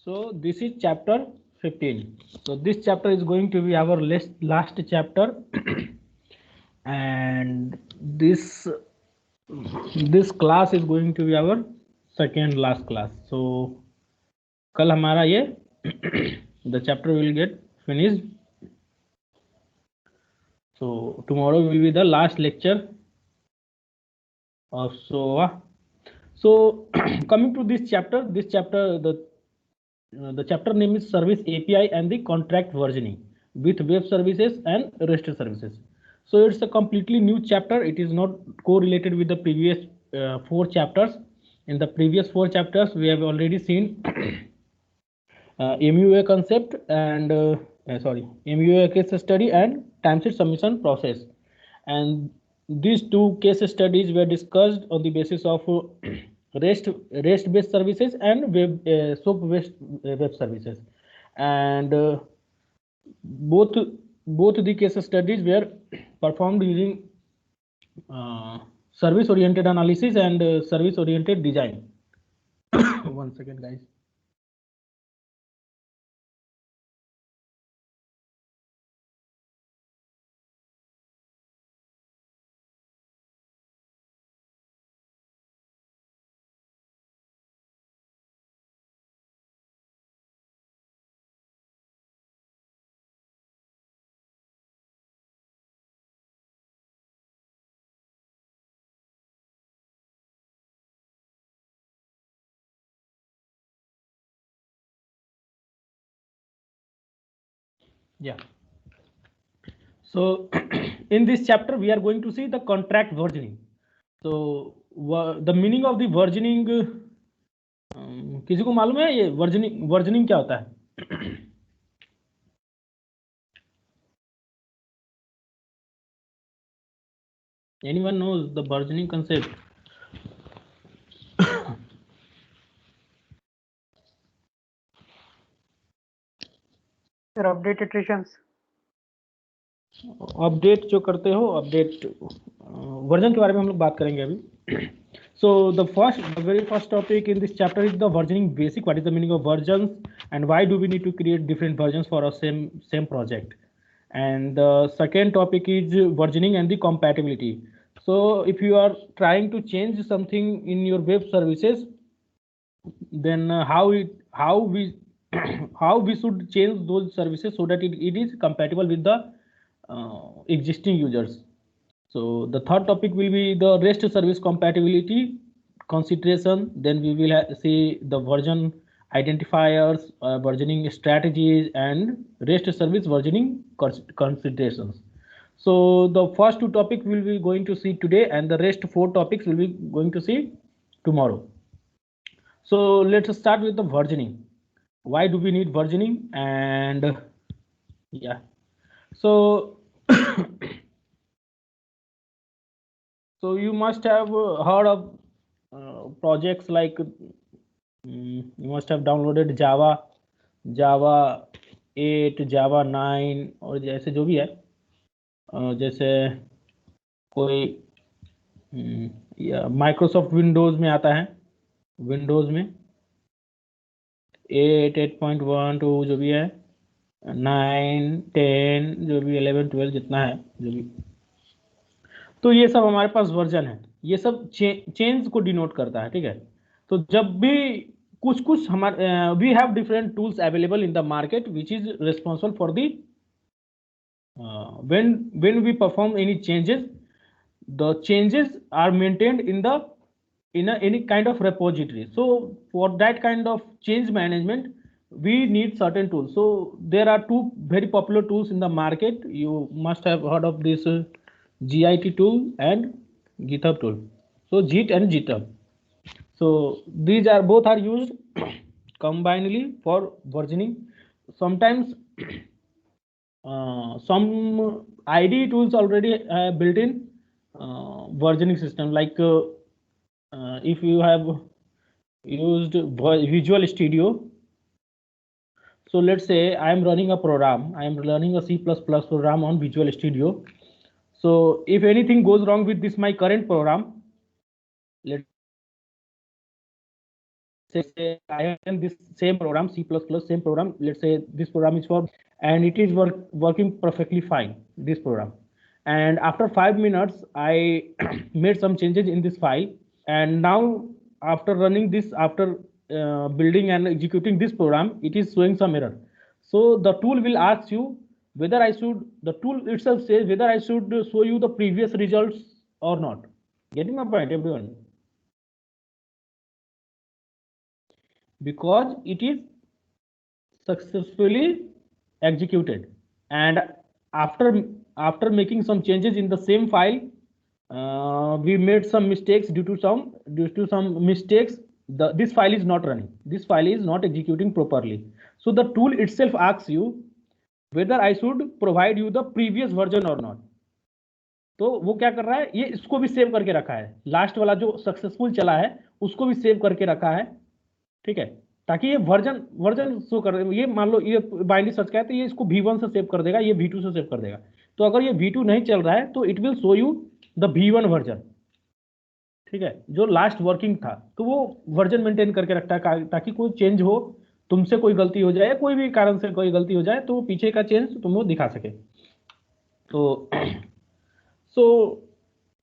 So this is chapter 15. So this chapter is going to be our last chapter, and this class is going to be our second last class. So कल हमारा ये the chapter will get finished. So tomorrow will be the last lecture of so coming to this chapter the chapter name is service API and the contract versioning with web services and REST services. So it's a completely new chapter. It is not correlated with the previous 4 chapters. In the previous 4 chapters we have already seen MUA concept and MUA case study and timesheet submission process, and these 2 case studies were discussed on the basis of REST based services and SOAP based web services, and both the case studies were performed using service oriented analysis and service oriented design. One second, guys. Yeah. So in this chapter we are going to see the contract versioning. So the meaning of the versioning, किसी को मालूम है ये versioning क्या होता है? Anyone knows the versioning concept? Sir, update iterations. Update जो करते हो, अपडेट वर्जन के बारे में हम लोग बात करेंगे अभी. So the very first topic in this chapter is the versioning basic. What is the meaning of versions and why do we need to create different versions for a same project? And the second topic is versioning and the compatibility. So if you are trying to change something in your web services, then how we how we should change those services so that it is compatible with the existing users. So the third topic will be the REST service compatibility consideration. Then we will see the version identifiers, versioning strategies, and REST service versioning considerations. So the first 2 topics will be going to see today, and the rest 4 topics will be going to see tomorrow. So let's start with the versioning. Why do we need versioning? And yeah, so so you must have heard of projects like you must have downloaded Java 8, Java 9 और जैसे जो भी है, जैसे कोई Microsoft Windows में आता है, विंडोज में 8, 8.1, 2 जो भी है, 9, 10 जो भी 11, 12 जितना है जो भी, तो ये सब हमारे पास वर्जन है. ये सब चेंज को डिनोट करता है. ठीक है. तो जब भी कुछ हमारे we have different tools available in the market which is responsible for the when we perform any changes, the changes are maintained in any kind of repository. So for that kind of change management we need certain tools. So there are 2 very popular tools in the market. You must have heard of this Git tool and GitHub tool. So Git and GitHub. So these are both are used combinedly for versioning. Sometimes some IDE tools already built in versioning system, like if you have used Visual Studio. So let's say I am running a program, I am running a C++ program on Visual Studio. So if anything goes wrong with this my current program, let's say I have done this same program, C++, same program. Let's say this program is for, and it is working perfectly fine, this program. And after 5 minutes, I made some changes in this file. And now after running this, after building and executing this program, it is showing some error. So the tool will ask you whether I should, the tool itself says whether I should show you the previous results or not. Getting my point, everyone? Because it is successfully executed, and after making some changes in the same file, we made some mistakes. Due to some mistakes, this file is not running, this file is not executing properly. So the tool itself asks you whether I should provide you the previous version or not. तो वो क्या कर रहा है, ये इसको भी save करके रखा है, लास्ट वाला जो सक्सेसफुल चला है उसको भी सेव करके रखा है, ठीक है, ताकि ये वर्जन शो कर, ये मान लो ये बाइनरी सर्च का है तो ये इसको V1 से सेव कर देगा, ये V2 से सेव कर देगा. तो अगर ये V2 नहीं चल रहा है तो it will show you the V1 version, ठीक है, जो लास्ट वर्किंग था. तो वो वर्जन मेंटेन करके रखता है ताकि कोई चेंज हो, तुमसे कोई गलती हो जाए, कोई भी कारण से कोई गलती हो जाए तो पीछे का चेंज तुमको दिखा सके. तो सो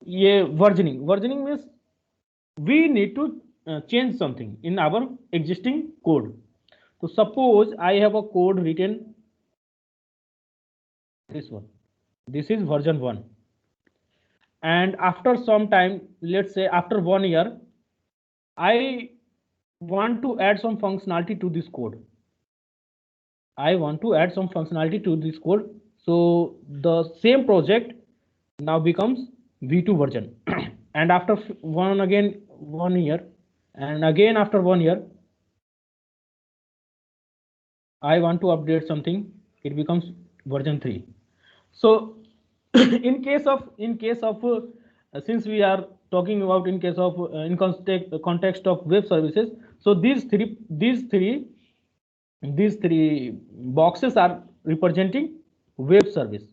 ये versioning means we need to change something in our existing code. So suppose I have a code written this one, this is version 1, and after some time, let's say after 1 year, I want to add some functionality to this code. So the same project now becomes V2 version. And after 1 year, and again after 1 year, I want to update something, it becomes version 3. So in case of since we are talking about in case of in context of web services, so these three boxes are representing web service.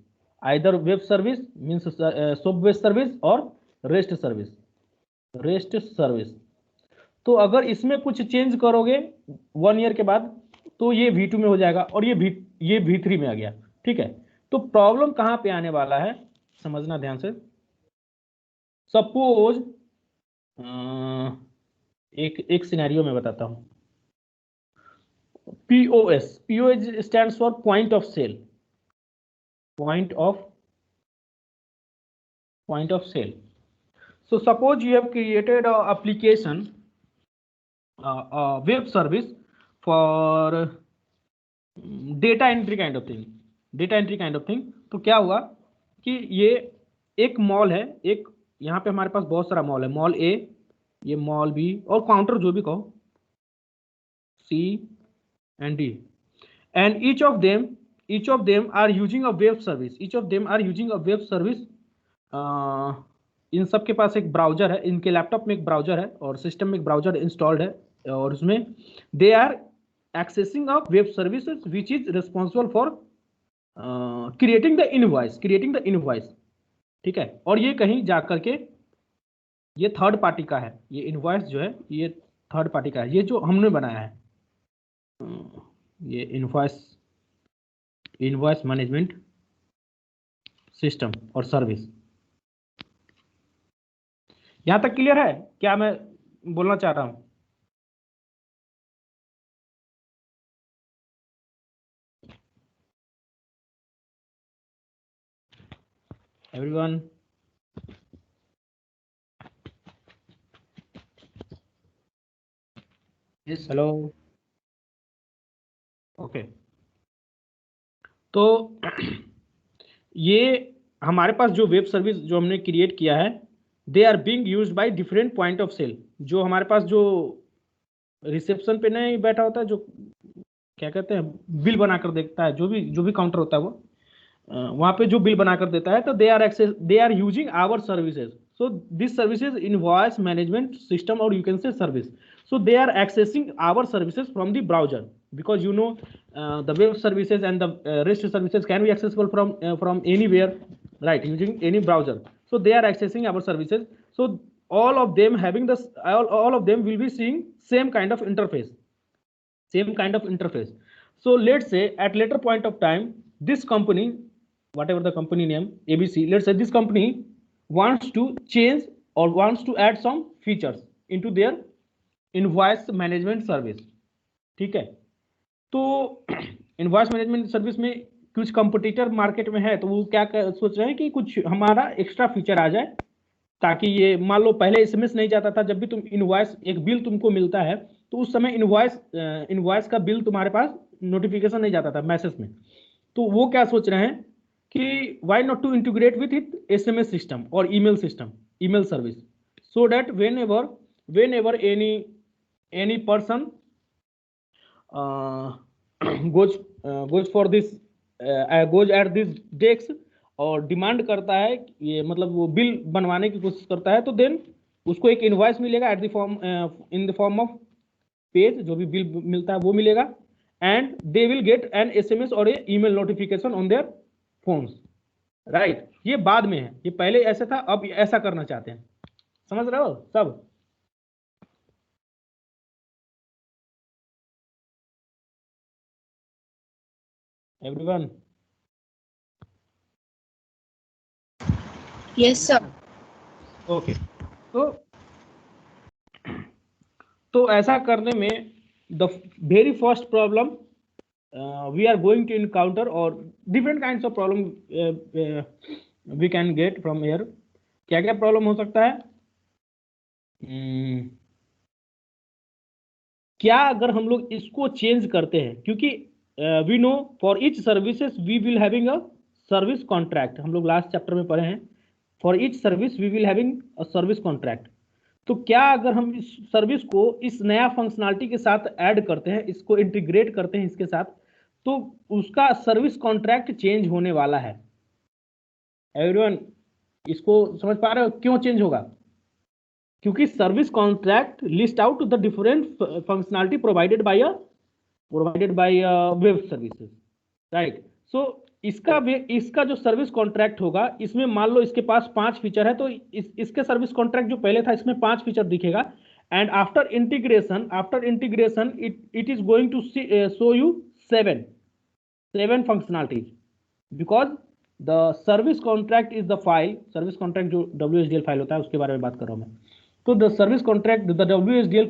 Either web service means SOAP based service or REST service. तो अगर इसमें कुछ change करोगे 1 year के बाद तो ये V2 में हो जाएगा और ये V3 में आ गया, ठीक है. तो प्रॉब्लम कहां पे आने वाला है समझना ध्यान से. सपोज एक सिनेरियो में बताता हूं. POS stands for point of sale. So suppose you have created an application, a web service for data entry kind of thing. तो क्या हुआ कि ये एक मॉल है, एक यहाँ पे हमारे पास बहुत सारा मॉल है, मॉल ए, ये मॉल बी और काउंटर जो भी कहो, C and D, and each of them are using a web service. इन सब के पास एक ब्राउजर है, इनके लैपटॉप में एक ब्राउजर है और सिस्टम में एक ब्राउजर इंस्टॉल्ड है, और उसमें they are accessing of web services which is responsible for creating the invoice, ठीक है. और ये कहीं जा करके ये थर्ड पार्टी का है, ये इनवॉइस जो है ये थर्ड पार्टी का है, ये जो हमने बनाया है, ये इनवॉइस मैनेजमेंट सिस्टम और सर्विस. यहां तक क्लियर है क्या मैं बोलना चाह रहा हूं? Everyone, yes, hello, okay. तो ये हमारे पास जो वेब सर्विस जो हमने क्रिएट किया है, they are being used by different point of sale. जो हमारे पास जो रिसेप्शन पे नहीं बैठा होता है, जो क्या कहते हैं बिल बनाकर देता है, जो भी काउंटर होता है वो वहां पे जो बिल बनाकर देता है, तो they are using our services. So this services invoice management system और you can say service. So they are accessing our services from the browser, because you know the web services and the REST services can be accessible from anywhere, right, using any browser. So they are accessing our services. So all of them having the all of them will be seeing same kind of interface. So let's say at later point of time, this company, whatever the company name ABC, let's say this company wants to change or wants to add some features into their invoice management service. ठीक है, तो invoice management service में कुछ competitor market में है, तो वो क्या सोच रहे हैं कि कुछ हमारा एक्स्ट्रा फीचर आ जाए, ताकि ये मान लो पहले एसएमएस नहीं जाता था, जब भी तुम इनवॉइस एक बिल तुमको मिलता है तो उस समय इनवॉइस का बिल तुम्हारे पास नोटिफिकेशन नहीं जाता था मैसेज में। तो वो क्या सोच रहे हैं कि why not to integrate with it SMS system और email system, email service, so that whenever any person goes at this desk और डिमांड करता है, ये मतलब वो बिल बनवाने की कोशिश करता है, तो देन उसको एक इनवॉइस मिलेगा at the form in the form of page, जो भी बिल मिलता है वो मिलेगा, and they will get an SMS और a email notification on their phones, right. ये बाद में है, ये पहले ऐसा था, अब ऐसा करना चाहते हैं। समझ रहे हो सब? एवरीवन? Yes, sir. ओके, तो ऐसा करने में the very first problem we are going to encounter, और different kinds of problem we can get from here. क्या क्या प्रॉब्लम हो सकता है? क्या अगर हम लोग इसको चेंज करते हैं, क्योंकि we know for each services we will having a service contract, हम लोग लास्ट चैप्टर में पढ़े हैं, for each service we will having a service contract. तो क्या अगर हम इस सर्विस को इस नया फंक्शनलिटी के साथ ऐड करते हैं, इसको इंटीग्रेट करते हैं इसके साथ, तो उसका सर्विस कॉन्ट्रैक्ट चेंज होने वाला है। एवरीवन इसको समझ पा रहे हो क्यों चेंज होगा? क्योंकि service contract list out the different functionality provided by web services, right. So इसका जो सर्विस कॉन्ट्रैक्ट होगा, इसमें मान लो इसके पास 5 फीचर है, तो इसके सर्विस कॉन्ट्रैक्ट जो पहले था इसमें 5 फीचर दिखेगा, and after integration it is going to show you 7 functionalities, because the service contract is the file, service contract जो WSDL फाइल होता है उसके बारे में बात कर रहा हूं मैं। तो the service contract, the WSDL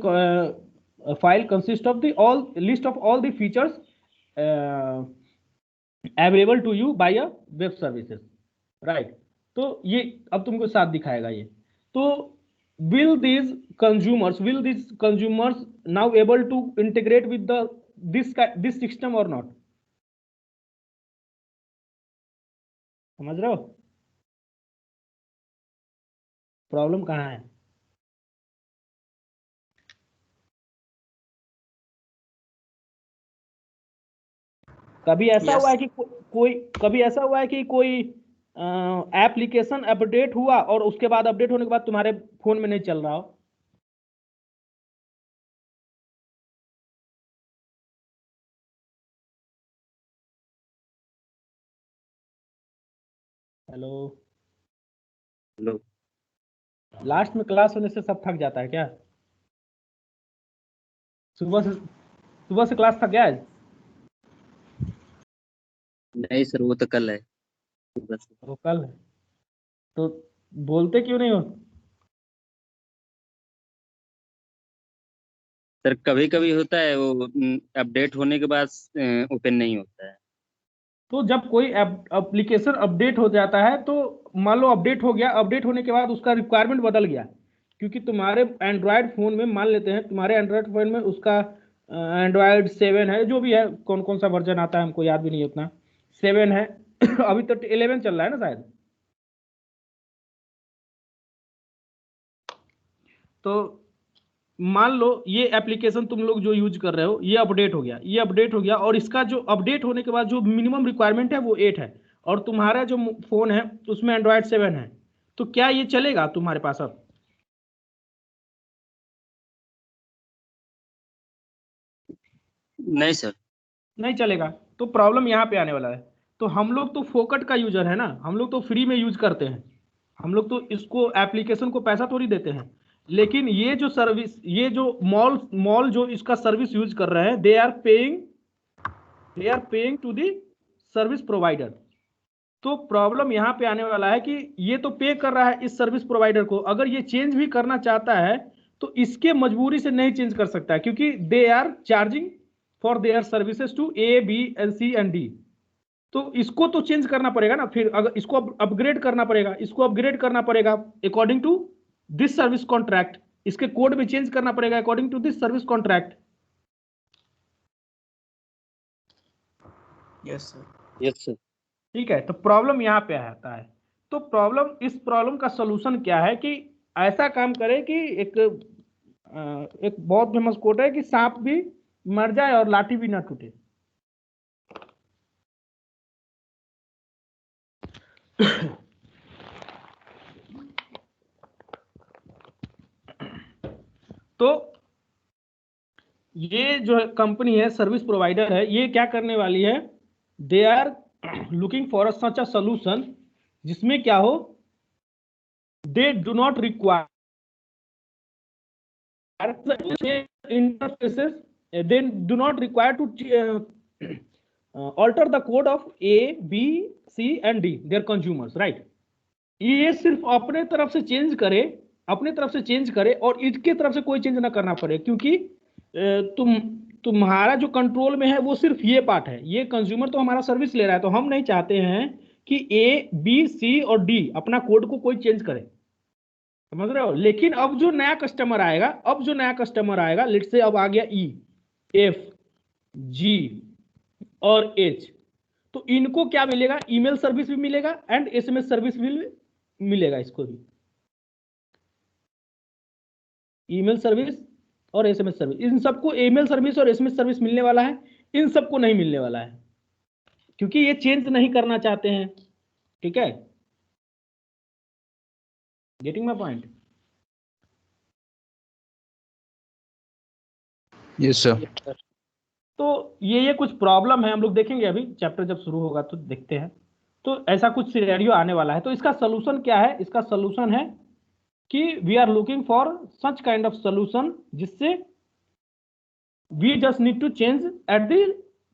file consist of the list of all the features available to you by a web services, right. तो ये अब तुमको साथ दिखाएगा ये। तो will these consumers now able to integrate with this system or not? समझ रहे हो प्रॉब्लम कहाँ है? कभी ऐसा हुआ है कि कोई एप्लीकेशन अपडेट हुआ और उसके बाद अपडेट होने के बाद तुम्हारे फोन में नहीं चल रहा हो? हेलो हेलो, लास्ट में क्लास होने से सब थक जाता है क्या? सुबह से क्लास था क्या आज? नहीं सर, वो तो कल है। बस वो कल है, तो बोलते क्यों नहीं हो? सर कभी कभी होता है वो, अपडेट होने के बाद ओपन नहीं होता है। तो जब कोई एप्लीकेशन अपडेट हो जाता है, तो मान लो अपडेट हो गया, अपडेट होने के बाद उसका रिक्वायरमेंट बदल गया, क्योंकि तुम्हारे एंड्रॉयड फोन में, मान लेते हैं तुम्हारे एंड्रॉयड फोन में उसका एंड्रॉयड 7 है, जो भी है, कौन कौन सा वर्जन आता है हमको याद भी नहीं है उतना, 7 है अभी तो 11 चल रहा है ना शायद। तो मान लो ये एप्लीकेशन तुम लोग जो यूज कर रहे हो, ये अपडेट हो गया, और इसका जो अपडेट होने के बाद जो मिनिमम रिक्वायरमेंट है वो 8 है, और तुम्हारा जो फोन है उसमें एंड्रॉयड 7 है, तो क्या ये चलेगा तुम्हारे पास अब? नहीं सर। नहीं चलेगा। तो प्रॉब्लम यहाँ पे आने वाला है। तो हम लोग तो फोकट का यूजर है ना, हम लोग तो फ्री में यूज करते हैं, हम लोग तो इसको एप्लीकेशन को पैसा थोड़ी देते हैं, लेकिन ये जो सर्विस, ये जो मॉल जो इसका सर्विस यूज कर रहे हैं, they are paying to the service provider. तो प्रॉब्लम यहाँ पे आने वाला है कि ये तो पे कर रहा है इस सर्विस प्रोवाइडर को, अगर ये चेंज भी करना चाहता है तो इसके मजबूरी से नहीं चेंज कर सकता, क्योंकि they are charging for their services to A B and C and D. तो इसको तो चेंज करना पड़ेगा ना, फिर अगर इसको अपग्रेड करना पड़ेगा, इसको अपग्रेड करना पड़ेगा according to this service contract, इसके कोड में चेंज करना पड़ेगा according to this service contract. Yes sir. Yes sir. ठीक है, तो प्रॉब्लम यहाँ पे आता है। तो इस प्रॉब्लम का सोल्यूशन क्या है कि ऐसा काम करे कि एक बहुत फेमस कोट है कि सांप भी मर जाए और लाठी भी ना टूटे। तो ये जो कंपनी है, सर्विस प्रोवाइडर है, ये क्या करने वाली है, they are looking for such a solution जिसमें क्या हो, they do not require interfaces, they do not require to alter the code of A, B, C and D, their consumers, right? ये सिर्फ अपने तरफ से चेंज करे और इसके तरफ से कोई चेंज ना करना पड़े, क्योंकि तुम्हारा जो कंट्रोल में है वो सिर्फ ये पार्ट है, ये कंज्यूमर तो हमारा सर्विस ले रहा है, तो हम नहीं चाहते हैं कि ए बी सी और डी अपना कोड को कोई चेंज करे, समझ रहे हो। लेकिन अब जो नया कस्टमर आएगा, लेट्स से अब आ गया ई, एफ, जी और एच, तो इनको क्या मिलेगा, ईमेल सर्विस भी मिलेगा एंड एसएमएस सर्विस भी मिलेगा, इसको भी ईमेल सर्विस और एसएमएस सर्विस, इन सबको ईमेल सर्विस और एसएमएस सर्विस मिलने वाला है, इन सबको नहीं मिलने वाला है, क्योंकि ये चेंज नहीं करना चाहते हैं। ठीक है, getting my point? Yes sir. तो ये कुछ प्रॉब्लम है, हम लोग देखेंगे अभी चैप्टर जब शुरू होगा तो देखते हैं। तो ऐसा कुछ सिनेरियो आने वाला है, तो इसका सोल्यूशन क्या है, इसका सोल्यूशन है कि we are looking for such kind of solution जिससे we just need to change at the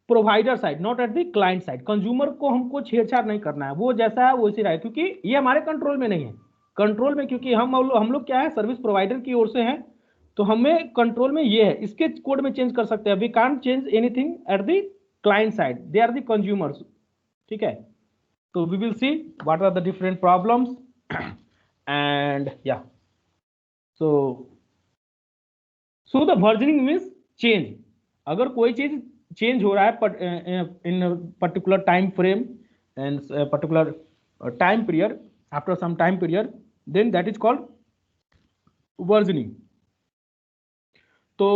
provider side, not at the client side. Consumer को हमको छेड़छाड़ नहीं करना है, वो जैसा है वैसे रहे, क्योंकि ये हमारे कंट्रोल में नहीं है। कंट्रोल में क्योंकि हम लोग क्या है, सर्विस प्रोवाइडर की ओर से हैं, तो हमें कंट्रोल में ये है, इसके कोड में चेंज कर सकते हैं, we can't change anything at the client side, they are the consumers. ठीक है, तो we will see what are the different problems and या so the versioning means change. अगर कोई चीज चेंज हो रहा है in particular time frame and particular time period, after some time period, then that is called versioning. So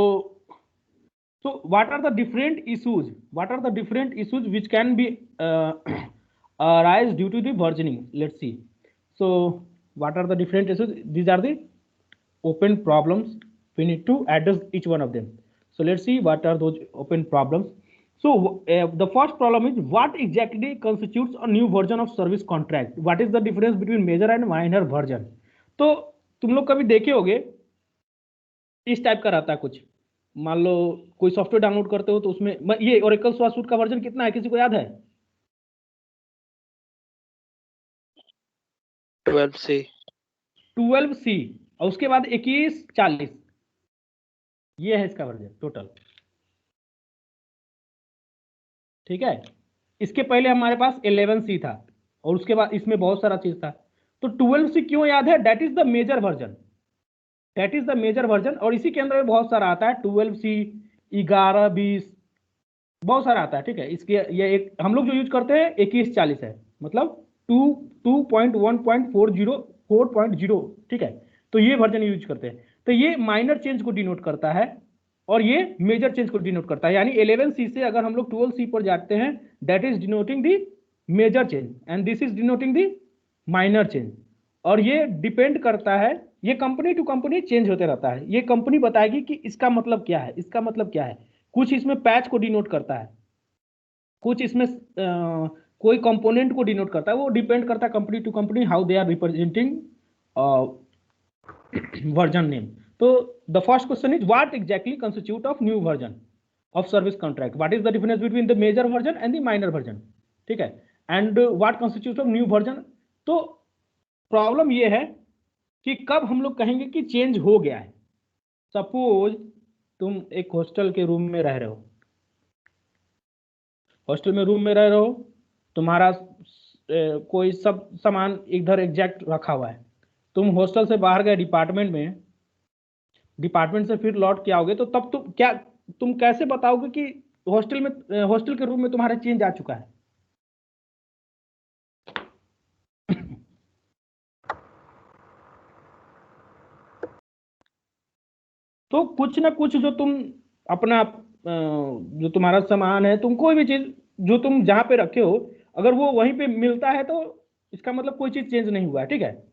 what are the different issues? What are the different issues which can be arise due to the versioning? Let's see. So what are the different issues? These are the open problems. We need to address each one of them. So let's see what are those open problems. So the first problem is, what exactly constitutes a new version of service contract? What is the difference between major and minor version? तो तुम लोग कभी देखे होगे इस type का रहता है कुछ, मान लो कोई सॉफ्टवेयर डाउनलोड करते हो तो उसमें ये ओरेकल सोर्स सूट का वर्जन कितना है, किसी को याद है? 12C और उसके बाद 2140, ये है इसका वर्जन टोटल। ठीक है, इसके पहले हमारे पास 11C था और उसके बाद इसमें बहुत सारा चीज था। तो 12C क्यों याद है? That is the major version, that is the major version. और इसी के अंदर बहुत सारा आता है, 12C, 11, 20, बहुत सारा आता है। ठीक है, इसके ये एक हम लोग जो यूज करते हैं 2140 है, मतलब 2.1.40 ठीक है, तो ये वर्जन यूज करते हैं। तो ये माइनर चेंज को डिनोट करता है और ये मेजर चेंज को डिनोट करता है, यानी 11C से अगर हम लोग 12C पर जाते हैं, that is denoting the major change and this is denoting the minor change. और ये डिपेंड करता है, ये कंपनी टू कंपनी चेंज होते रहता है, ये कंपनी बताएगी कि इसका मतलब क्या है, इसका मतलब क्या है। कुछ इसमें पैच को डिनोट करता है, कुछ इसमें कोई कंपोनेंट को डिनोट करता है, वो डिपेंड करता है company to company how they are representing version name. तो the first question is what exactly constitute of new version of service contract, what is the difference between the major version and the minor version. ठीक है, and what constitute of new version. तो problem ये है कि कब हम लोग कहेंगे कि चेंज हो गया है. सपोज तुम एक हॉस्टल के रूम में रह रहे हो, हॉस्टल में रूम में रह रहे हो, तुम्हारा कोई सब सामान इधर एग्जैक्ट रखा हुआ है, तुम हॉस्टल से बाहर गए डिपार्टमेंट में, डिपार्टमेंट से फिर लौट के आओगे, तो तब तुम कैसे बताओगे कि हॉस्टल के रूम में तुम्हारा चेंज आ चुका है. तो कुछ ना कुछ जो तुम अपना जो तुम्हारा सामान है, तुम कोई भी चीज जो तुम जहां पे रखे हो, अगर वो वहीं पे मिलता है तो इसका मतलब कोई चीज चेंज नहीं हुआ है. ठीक है,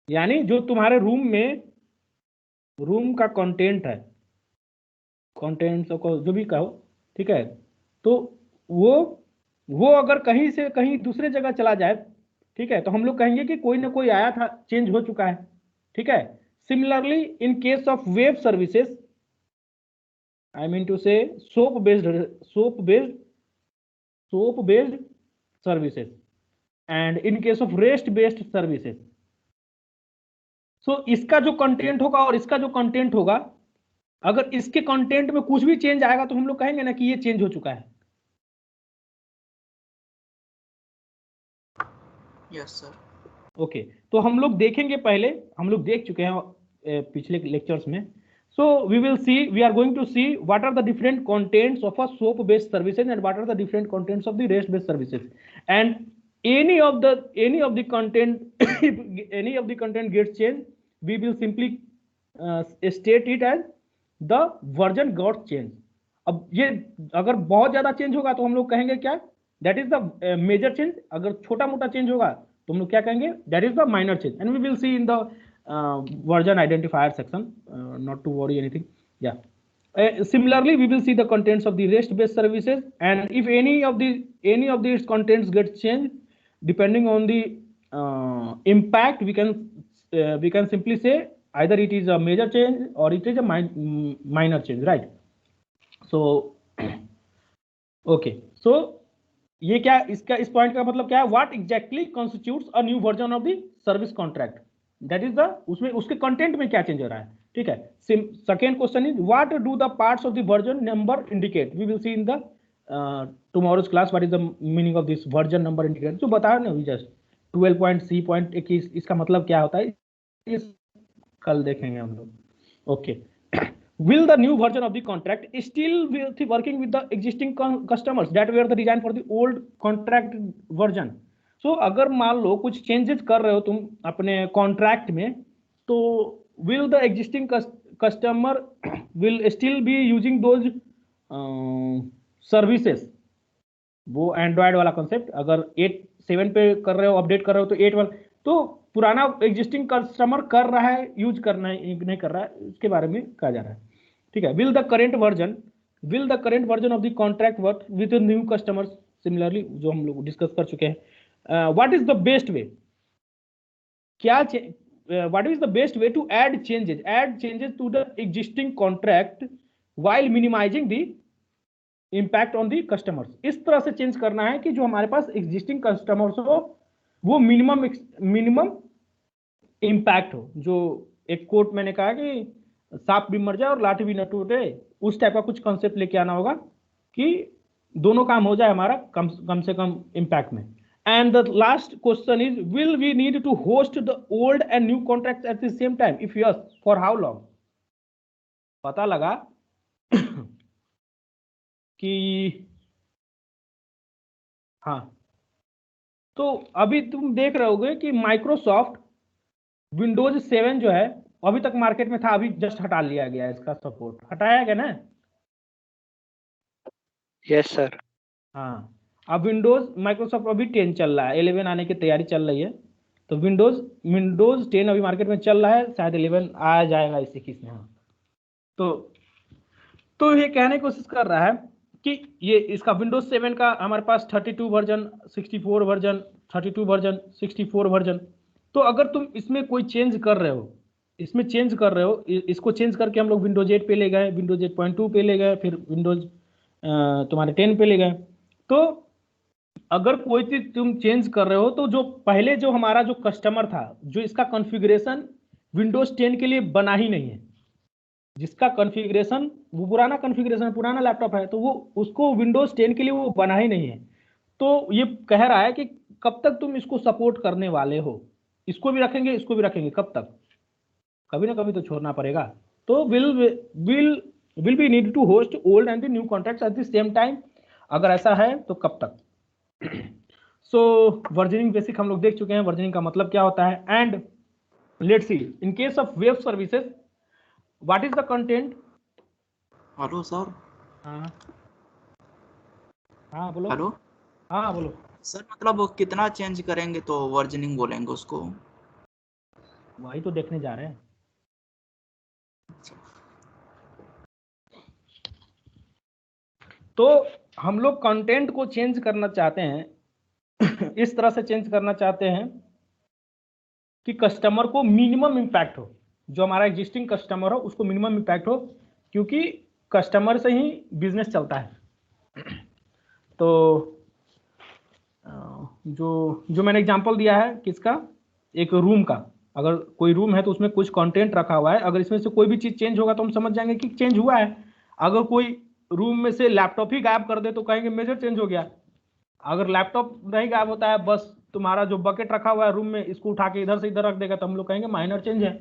यानी जो तुम्हारे रूम का कंटेंट है, कंटेंट्स को जो भी कहो, ठीक है, तो वो अगर कहीं से कहीं दूसरे जगह चला जाए, ठीक है, तो हम लोग कहेंगे कि कोई ना कोई आया था, चेंज हो चुका है. ठीक है, similarly in case of web services, I mean to say SOAP based services, and in case of REST based services. So इसका जो कंटेंट होगा और इसका जो कंटेंट होगा, अगर इसके कंटेंट में कुछ भी चेंज आएगा तो हम लोग कहेंगे ना कि ये चेंज हो चुका है. Yes sir. ओके, तो हम लोग देखेंगे, पहले हम लोग देख चुके हैं पिछले लेक्चर्स में. सो we are going to see what are the different contents of a soap based services and what are the different contents of the rest based services, and any of the content if any of the content gets changed, we will simply state it as the version got changed. अब ये अगर बहुत ज्यादा change होगा तो हम लोग कहेंगे क्या, that is the major change. अगर छोटा मोटा चेंज होगा तो हम लोग क्या कहेंगे, that is the minor change. And we will see in the version identifier section, not to worry anything. Yeah, similarly we will see the contents of the rest based services, and if any of these contents gets changed depending on the impact, we can simply say either it is a major change or it is a minor change, right? So okay, so ये क्या, इसका इस point का मतलब क्या है, what exactly constitutes a new version of the service contract, that is the, उसमें उसके कंटेंट में क्या चेंज हो रहा है. ठीक है, second question is what do the parts of the version number indicate. We will see in the tomorrow's class what is the meaning of this version number indicate. जो बताया ना जस्ट 12.C.21 इसका मतलब क्या होता है, इस कल देखेंगे हम लोग. Okay, will the new version of the contract still be working with the existing customers that were the design for the old contract version. So अगर मान लो कुछ चेंजेस कर रहे हो तुम अपने कॉन्ट्रैक्ट में, तो will the existing customer will still be using those services. वो एंड्रॉयड वाला कॉन्सेप्ट, अगर 8.7 पे कर रहे हो, अपडेट कर रहे हो, तो 8 वाला, तो पुराना एग्जिस्टिंग कस्टमर कर रहा है, यूज करना है नहीं कर रहा है, उसके बारे में कहा जा रहा है. ठीक है, will the current version of the contract work with the new customers. Similarly जो हम लोग डिस्कस कर चुके हैं, what is the best way, क्या what is the best way to add changes to the existing contract while minimizing the impact on the customers. इस तरह से चेंज करना है कि जो हमारे पास एग्जिस्टिंग कस्टमर्स हो वो मिनिमम इम्पैक्ट हो. जो एक कोट मैंने कहा कि सांप भी मर जाए और लाठी भी न टूटे, उस टाइप का कुछ कॉन्सेप्ट लेके आना होगा कि दोनों काम हो जाए हमारा कम से कम इम्पैक्ट में. And the last question is will we need to host the old and new contract at the same time, if yes for how long. पता लगा कि हाँ, तो अभी तुम देख रहे होगे कि माइक्रोसॉफ्ट विंडोज 7 जो है अभी तक मार्केट में था, अभी जस्ट हटा लिया गया है, इसका सपोर्ट हटाया गया ना. Yes sir. हाँ, अब विंडोज माइक्रोसॉफ्ट अभी 10 चल रहा है, 11 आने की तैयारी चल रही है. तो विंडोज 10 अभी मार्केट में चल रहा है, शायद 11 आ जाएगा इसी किस में. तो ये कहने की कोशिश कर रहा है कि ये इसका विंडोज 7 का हमारे पास 32 वर्जन, 64 वर्जन, 32 वर्जन, 64 वर्जन। तो अगर तुम इसमें कोई चेंज कर रहे हो, इसमें चेंज कर रहे हो, इसको चेंज करके हम लोग विंडोज 8 पे ले गए, विंडोज 8.2 पे ले गए, फिर विंडोज तुम्हारे 10 पे ले गए। तो अगर कोई चीज तुम चेंज कर रहे हो तो जो पहले जो हमारा जो कस्टमर था, जो इसका कॉन्फ़िगरेशन विंडोज 10 के लिए बना ही नहीं है, जिसका कॉन्फ़िगरेशन वो पुराना कॉन्फ़िगरेशन, पुराना लैपटॉप है, तो वो उसको विंडोज 10 के लिए वो बना ही नहीं है। तो ये कह रहा है कि कब तक तुम इसको सपोर्ट करने वाले हो, इसको भी रखेंगे, इसको भी रखेंगे, कब तक? कभी ना कभी तो छोड़ना पड़ेगा। तो will be need to host old and the new contracts at the same time. अगर ऐसा है तो कब तक? सो वर्जनिंग बेसिक हम लोग देख चुके हैं, वर्जनिंग का मतलब क्या होता है। And let's see in case of web services what is the content. Hello sir. हाँ हाँ बोलो। हेलो हाँ बोलो। सर, मतलब वो कितना चेंज करेंगे तो वर्जनिंग बोलेंगे उसको? वही तो देखने जा रहे हैं। तो हम लोग कंटेंट को चेंज करना चाहते हैं इस तरह से चेंज करना चाहते हैं कि कस्टमर को मिनिमम इम्पैक्ट हो, जो हमारा एग्जिस्टिंग कस्टमर हो उसको मिनिमम इम्पैक्ट हो, क्योंकि कस्टमर से ही बिजनेस चलता है। तो जो जो मैंने एग्जांपल दिया है किसका, एक रूम का। अगर कोई रूम है तो उसमें कुछ कंटेंट रखा हुआ है, अगर इसमें से कोई भी चीज चेंज होगा तो हम समझ जाएंगे कि चेंज हुआ है। अगर कोई रूम में से लैपटॉप ही गायब कर दे तो कहेंगे मेजर चेंज हो गया। अगर लैपटॉप नहीं गायब होता है, बस तुम्हारा जो बकेट रखा हुआ है रूम में इसको उठा के इधर से इधर रख देगा, तो हम लोग कहेंगे माइनर चेंज है।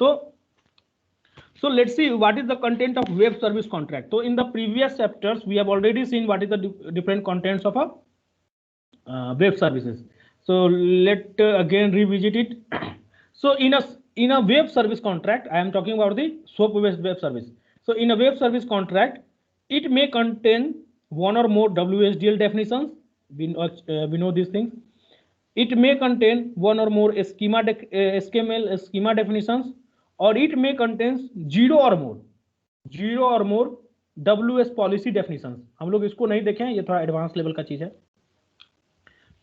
तो so let's see what is the content of web service contract. So in the previous chapters we have already seen what is the different contents of a web services. So let again revisit it. So in a web service contract, I am talking about the SOAP based web service. So in a web service contract, it may contain one or more WSDL definitions. We know these things. It may contain one or more HTML schema definitions, or it may contain zero or more WS policy definitions. हम लोग इसको नहीं देखें, ये थोड़ा advance level का चीज है।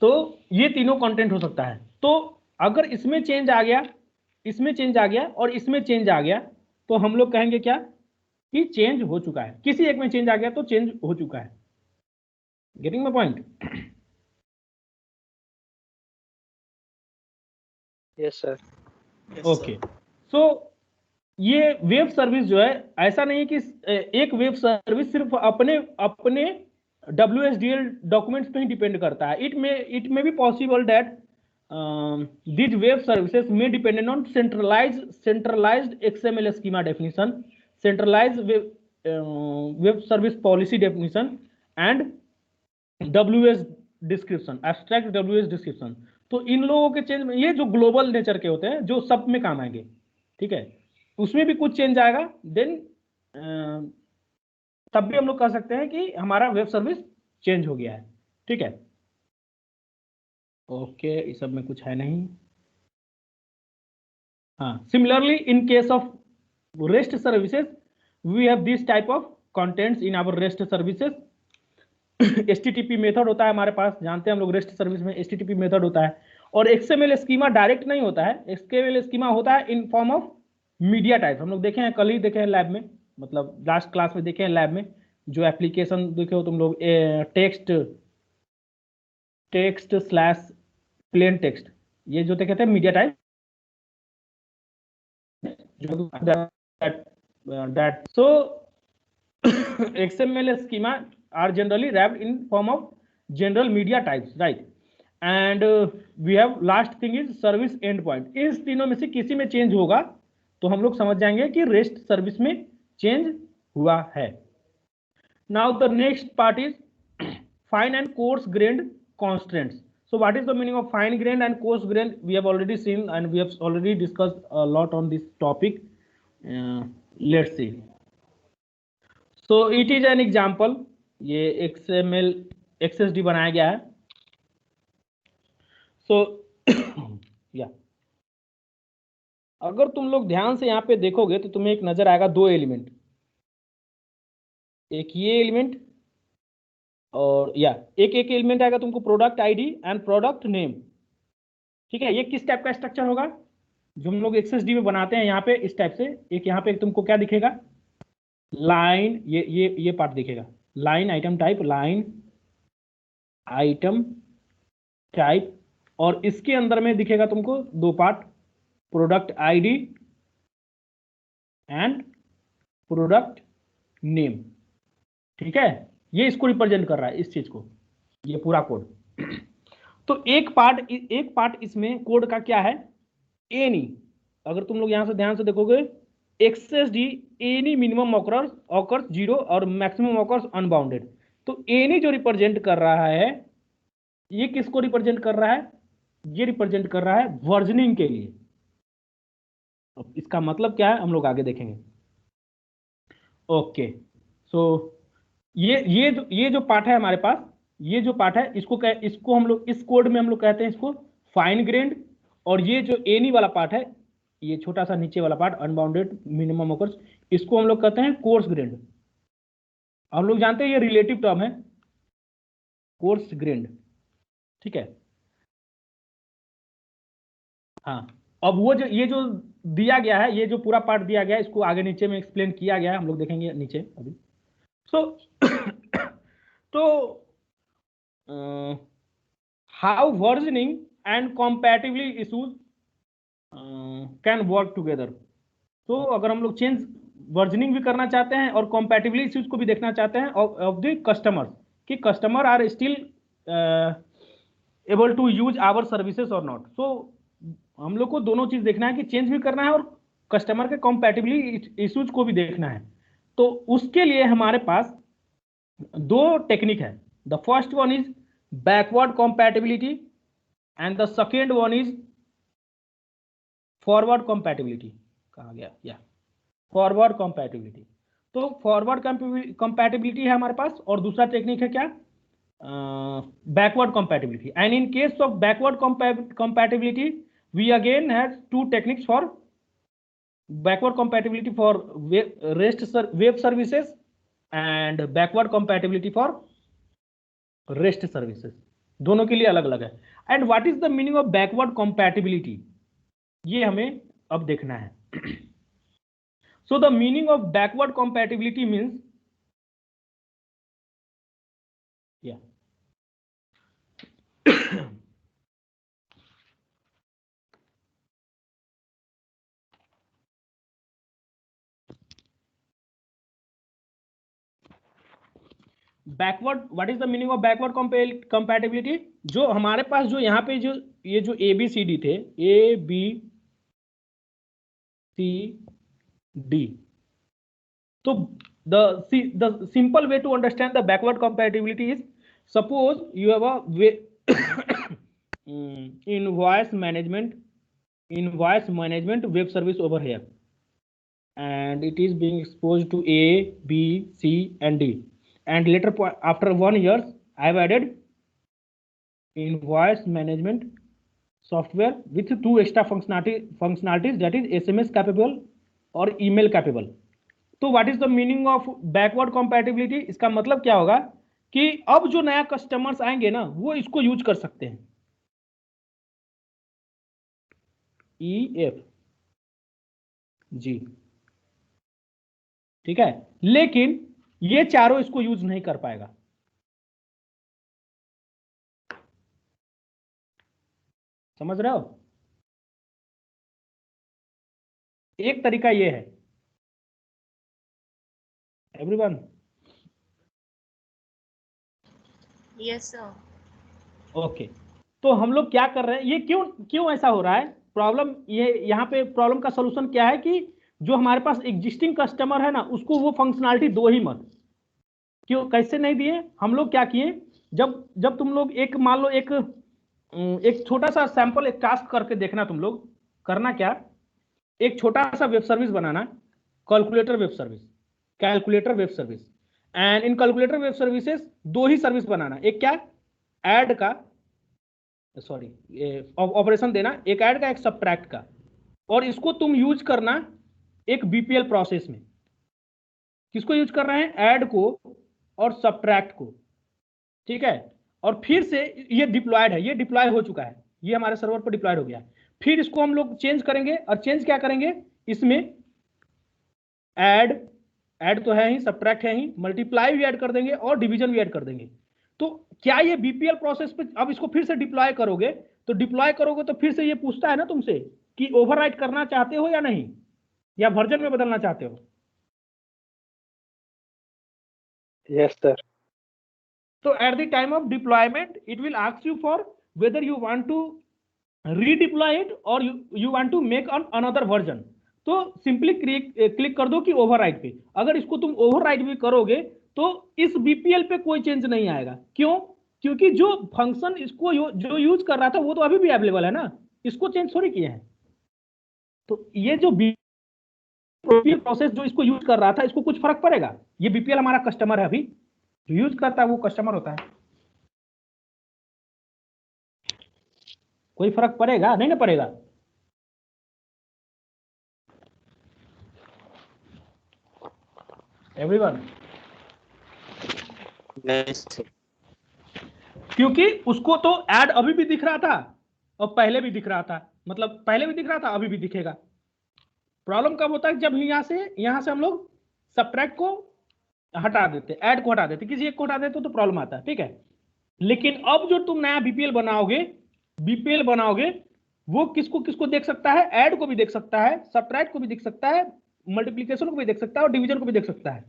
तो ये तीनों कंटेंट हो सकता है। तो अगर इसमें चेंज आ गया, इसमें चेंज आ गया और इसमें चेंज आ गया, तो हम लोग कहेंगे क्या कि चेंज हो चुका है। किसी एक में चेंज आ गया तो चेंज हो चुका है। Getting my point? Yes sir. Okay. So ये वेब सर्विस जो है, ऐसा नहीं है कि एक वेब सर्विस सिर्फ अपने अपने WSDL डॉक्यूमेंट्स पे ही डिपेंड करता है। It may be possible that these web services may depend on centralized XML schema definition, centralized web service policy definition, and WS description, abstract WS description। तो इन लोगों के change में, ये जो ग्लोबल नेचर के होते हैं जो सब में काम आएंगे, ठीक है, उसमें भी कुछ चेंज आएगा, देन तब भी हम लोग कह सकते हैं कि हमारा वेब सर्विस चेंज हो गया है। ठीक है, ओके, इस सब में कुछ है नहीं। हाँ, similarly in case of rest services we have this type of contents in our rest services. HTTP method होता है हमारे पास, जानते हैं हम लोग रेस्ट सर्विस में HTTP मेथड होता है, और XML स्कीमा डायरेक्ट नहीं होता है, XML स्कीमा होता है in form of media type. हम लोग देखे हैं, कल ही देखे हैं लैब में, मतलब लास्ट क्लास में देखे हैं लैब में, जो एप्लीकेशन देखे हो तुम लोग, टेक्स्ट स्लैश प्लेन टेक्स्ट, ये जो कहते हैं media type, that so XML schema are generally wrapped in form of general media types, right? And we have last thing is service endpoint। इस तीनों में से किसी में चेंज होगा तो हम लोग समझ जाएंगे कि रेस्ट सर्विस में चेंज हुआ है। Now the next part is fine and coarse grained constraints. So what is the meaning of fine grained and coarse grained? We have already seen and we have already discussed a lot on this topic. Let's see. So it is an example. ये XML XSD बनाया गया है। So yeah, अगर तुम लोग ध्यान से यहाँ पे देखोगे तो तुम्हें एक नजर आएगा दो एलिमेंट, एक ये एलिमेंट और या एक एक एलिमेंट आएगा तुमको product ID and product name. ठीक है, ये किस टाइप का स्ट्रक्चर होगा जो हम लोग एक्सेस डी में बनाते हैं यहाँ पे इस टाइप से। एक यहाँ पे तुमको क्या दिखेगा, लाइन, ये पार्ट दिखेगा, line item type, line item type, और इसके अंदर में दिखेगा तुमको दो part, product ID and product name. ठीक है, ये इसको रिप्रेजेंट कर रहा है इस चीज को, ये पूरा कोड। तो एक पार्ट इसमें कोड का क्या है, एनी, अगर तुम लोग यहां से ध्यान से देखोगे, access D any minimum occurs 0 और मैक्सिमम ऑकर्स अनबाउंडेड। तो एनी जो रिप्रेजेंट कर रहा है, ये किसको रिप्रेजेंट कर रहा है, ये रिप्रेजेंट कर रहा है वर्जनिंग के लिए। अब इसका मतलब क्या है हम लोग आगे देखेंगे। ओके, सो ये जो पार्ट है हमारे पास, ये जो पार्ट है इसको हम लोग इस कोड में हम लोग कहते हैं इसको फाइन ग्रेन्ड, और ये जो एनी वाला पार्ट है, ये छोटा सा नीचे वाला पार्ट अनबाउंडेड मिनिमम ऑकर्स, इसको हम लोग कहते हैं कोर्स ग्रेन्ड। हम लोग जानते हैं ये रिलेटिव टर्म है कोर्स ग्रेन्ड। ठीक है, हाँ, अब वो जो ये जो दिया गया है, ये जो पूरा पार्ट दिया गया है, इसको आगे नीचे में एक्सप्लेन किया गया है, हम लोग देखेंगे नीचे अभी। सो तो how versioning and compatibility issues can work together. तो अगर हम लोग चेंज वर्जनिंग भी करना चाहते हैं और कॉम्पैटिबिलिटी इशूज को भी देखना चाहते हैं ऑफ द कस्टमर, कि customer are still able to use our services और नॉट। सो हम लोग को दोनों चीज देखना है कि चेंज भी करना है और कस्टमर के कॉम्पैटिबिलिटी इशूज को भी देखना है। तो उसके लिए हमारे पास दो टेक्निक है। The first one is backward compatibility and the second one is forward compatibility. कहा गया या फॉरवर्ड कॉम्पैटिबिलिटी। तो फॉरवर्ड कॉम्पैटिबिलिटी है हमारे पास, और दूसरा टेक्निक है क्या, backward compatibility. And in case of backward compatibility we again has two techniques for backward compatibility for web services and backward compatibility for REST services। दोनों के लिए अलग अलग है। And what is the meaning of backward compatibility, ये हमें अब देखना है। So the meaning of backward compatibility means, या backward, what is the meaning of backward compatibility, जो हमारे पास जो यहाँ पे जो ये जो ABCD थे, ABCD, तो the simple way to understand the backward compatibility is, suppose you have a invoice management web service over here, and it is being exposed to A, B, C and D, and later after 1 year I have added invoice management software with 2 extra functionalities, that is SMS capable और email capable। तो what is the meaning of backward compatibility, इसका मतलब क्या होगा कि अब जो नया कस्टमर्स आएंगे ना, वो इसको यूज कर सकते हैं, EF जी, ठीक है, लेकिन ये चारों इसको यूज नहीं कर पाएगा। समझ रहे हो, एक तरीका ये है एवरीवन। Yes sir. ओके, तो हम लोग क्या कर रहे हैं, ये क्यों ऐसा हो रहा है, प्रॉब्लम ये यहाँ पे प्रॉब्लम का सलूशन क्या है कि जो हमारे पास एग्जिस्टिंग कस्टमर है ना, उसको वो फंक्शनैलिटी दो ही मत। क्यों, कैसे नहीं दिए, हम लोग क्या किए, जब तुम लोग एक मान लो एक छोटा सा सैंपल एक टास्क करके देखना, तुम लोग करना क्या, एक छोटा सा web service banana, calculator web service, and in calculator web services दो ही सर्विस बनाना, एक क्या, ऐड का, सॉरी ऑपरेशन देना, एक ऐड का एक सब्ट्रैक्ट का। और इसको तुम यूज करना एक बीपीएल प्रोसेस में। किसको यूज कर रहे हैं? ऐड को और सब्ट्रैक्ट को, ठीक है। और फिर से ये डिप्लॉयड है, ये डिप्लॉय हो चुका है, ये हमारे सर्वर पर डिप्लॉयड हो गया। फिर इसको हम लोग चेंज करेंगे, और चेंज क्या करेंगे इसमें? ऐड तो है ही, सब्ट्रैक्ट है ही, मल्टीप्लाई भी ऐड कर देंगे और डिवीजन भी ऐड कर देंगे। तो क्या ये बीपीएल प्रोसेस पे अब इसको फिर से डिप्लॉय करोगे, तो डिप्लॉय करोगे तो फिर से ये पूछता है ना तुमसे कि ओवरराइट करना चाहते हो या नहीं, या वर्जन में बदलना चाहते हो। Yes sir. So at the time of deployment, it will ask you for whether you want to redeploy it or you want to make another version. तो सिंपली क्लिक कर दो कि ओवरराइट पे। अगर इसको तुम ओवरराइट भी करोगे तो इस बीपीएल पे कोई चेंज नहीं आएगा। क्यों? क्योंकि जो फंक्शन इसको जो यूज कर रहा था वो तो अभी भी अवेलेबल है ना, इसको चेंज थोड़ी किए हैं। तो ये जो बीपीएल प्रोसेस जो इसको यूज कर रहा था, इसको कुछ फर्क पड़ेगा? ये बीपीएल हमारा कस्टमर है, अभी जो यूज करता है वो कस्टमर होता है, कोई फर्क पड़ेगा? नहीं ना पड़ेगा। एवरीवन, क्योंकि उसको तो ऐड अभी भी दिख रहा था और पहले भी दिख रहा था, मतलब पहले भी दिख रहा था, अभी भी दिखेगा। प्रॉब्लम कब होता है? जब यहां से हम लोग सब्ट्रैक्ट को हटा देते, ऐड को हटा देते, किसी एक को हटा देते तो प्रॉब्लम आता है, ठीक है। लेकिन अब जो तुम नया बीपीएल बनाओगे वो किसको किसको देख सकता है? ऐड को भी देख सकता है, सब्ट्रैक्ट को भी देख सकता है, मल्टीप्लिकेशन को भी देख सकता है और डिवीजन को भी देख सकता है।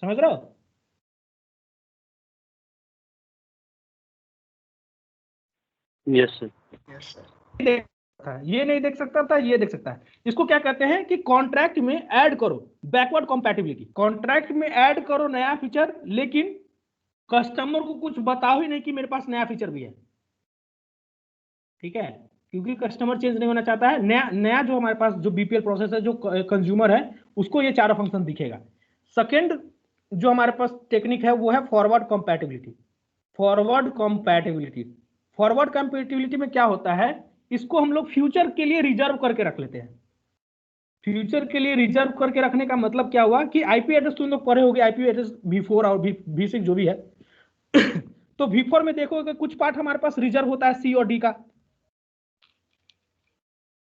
समझ रहे हो? Yes sir. Yes sir. ये नहीं देख सकता था, ये देख सकता है। इसको क्या कहते हैं कि कॉन्ट्रैक्ट में ऐड करो बैकवर्ड कंपैटिबिलिटी। कॉन्ट्रैक्ट में ऐड करो नया फीचर, लेकिन कस्टमर को कुछ बताओ ही नहीं कि मेरे पास नया फीचर भी है, ठीक है। क्योंकि कस्टमर चेंज नहीं होना चाहता है। नया जो हमारे पास जो बीपीएल प्रोसेस है, जो कंज्यूमर है, उसको ये चारों फंक्शन दिखेगा। सेकंड जो हमारे पास टेक्निक है वो है फॉरवर्ड कंपैटिबिलिटी। फॉरवर्ड कंपैटिबिलिटी में क्या होता है? इसको हम लोग फ्यूचर के लिए रिजर्व करके रख लेते हैं। फ्यूचर के लिए रिजर्व करके रखने का मतलब क्या हुआ कि आईपी एड्रेस तुम लोग पढ़े होगे, आईपी एड्रेस V4 और V6 जो भी है। तो V4 में देखोगे कुछ पार्ट हमारे पास रिजर्व होता है सी और डी का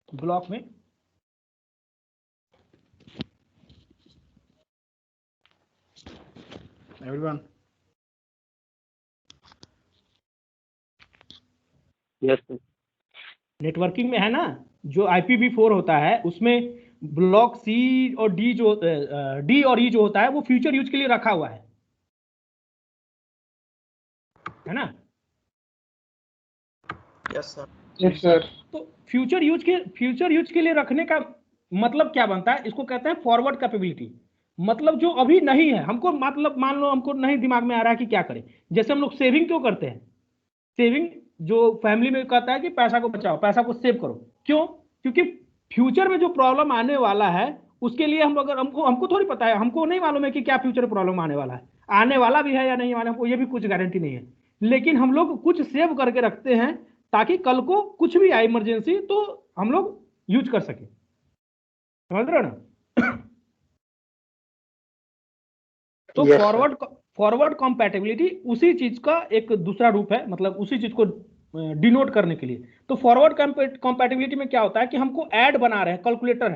ब्लॉक में। Everyone, yes sir. नेटवर्किंग में है ना, जो IPv4 होता है उसमें ब्लॉक सी और डी और ई जो होता है वो फ्यूचर यूज के लिए रखा हुआ है ना। Yes sir. Yes sir. तो फ्यूचर यूज के लिए रखने का मतलब क्या बनता है? इसको कहते हैं फॉरवर्ड कैपेबिलिटी। मतलब जो अभी नहीं है हमको, मतलब मान लो हमको नहीं दिमाग में आ रहा है कि क्या करें। जैसे हम लोग सेविंग क्यों करते हैं? सेविंग जो फैमिली में कहता है कि पैसा को बचाओ, पैसा को सेव करो। क्यों? क्योंकि फ्यूचर में जो प्रॉब्लम आने वाला है उसके लिए हम अगर हमको थोड़ी पता है, हमको नहीं मालूम है कि क्या फ्यूचर प्रॉब्लम आने वाला है, आने वाला भी है या नहीं आने, हमको ये भी कुछ गारंटी नहीं है। लेकिन हम लोग कुछ सेव करके रखते हैं ताकि कल को कुछ भी आए इमरजेंसी तो हम लोग यूज कर सके। समझ रहे हो ना? तो फॉरवर्ड कंपैटिबिलिटी उसी चीज का एक दूसरा रूप है, मतलब उसी चीज को डिनोट करने के लिए। तो फॉरवर्ड कंपैटिबिलिटी में क्या होता है कि हमको ऐड बना रहे हैं, कैलकुलेटर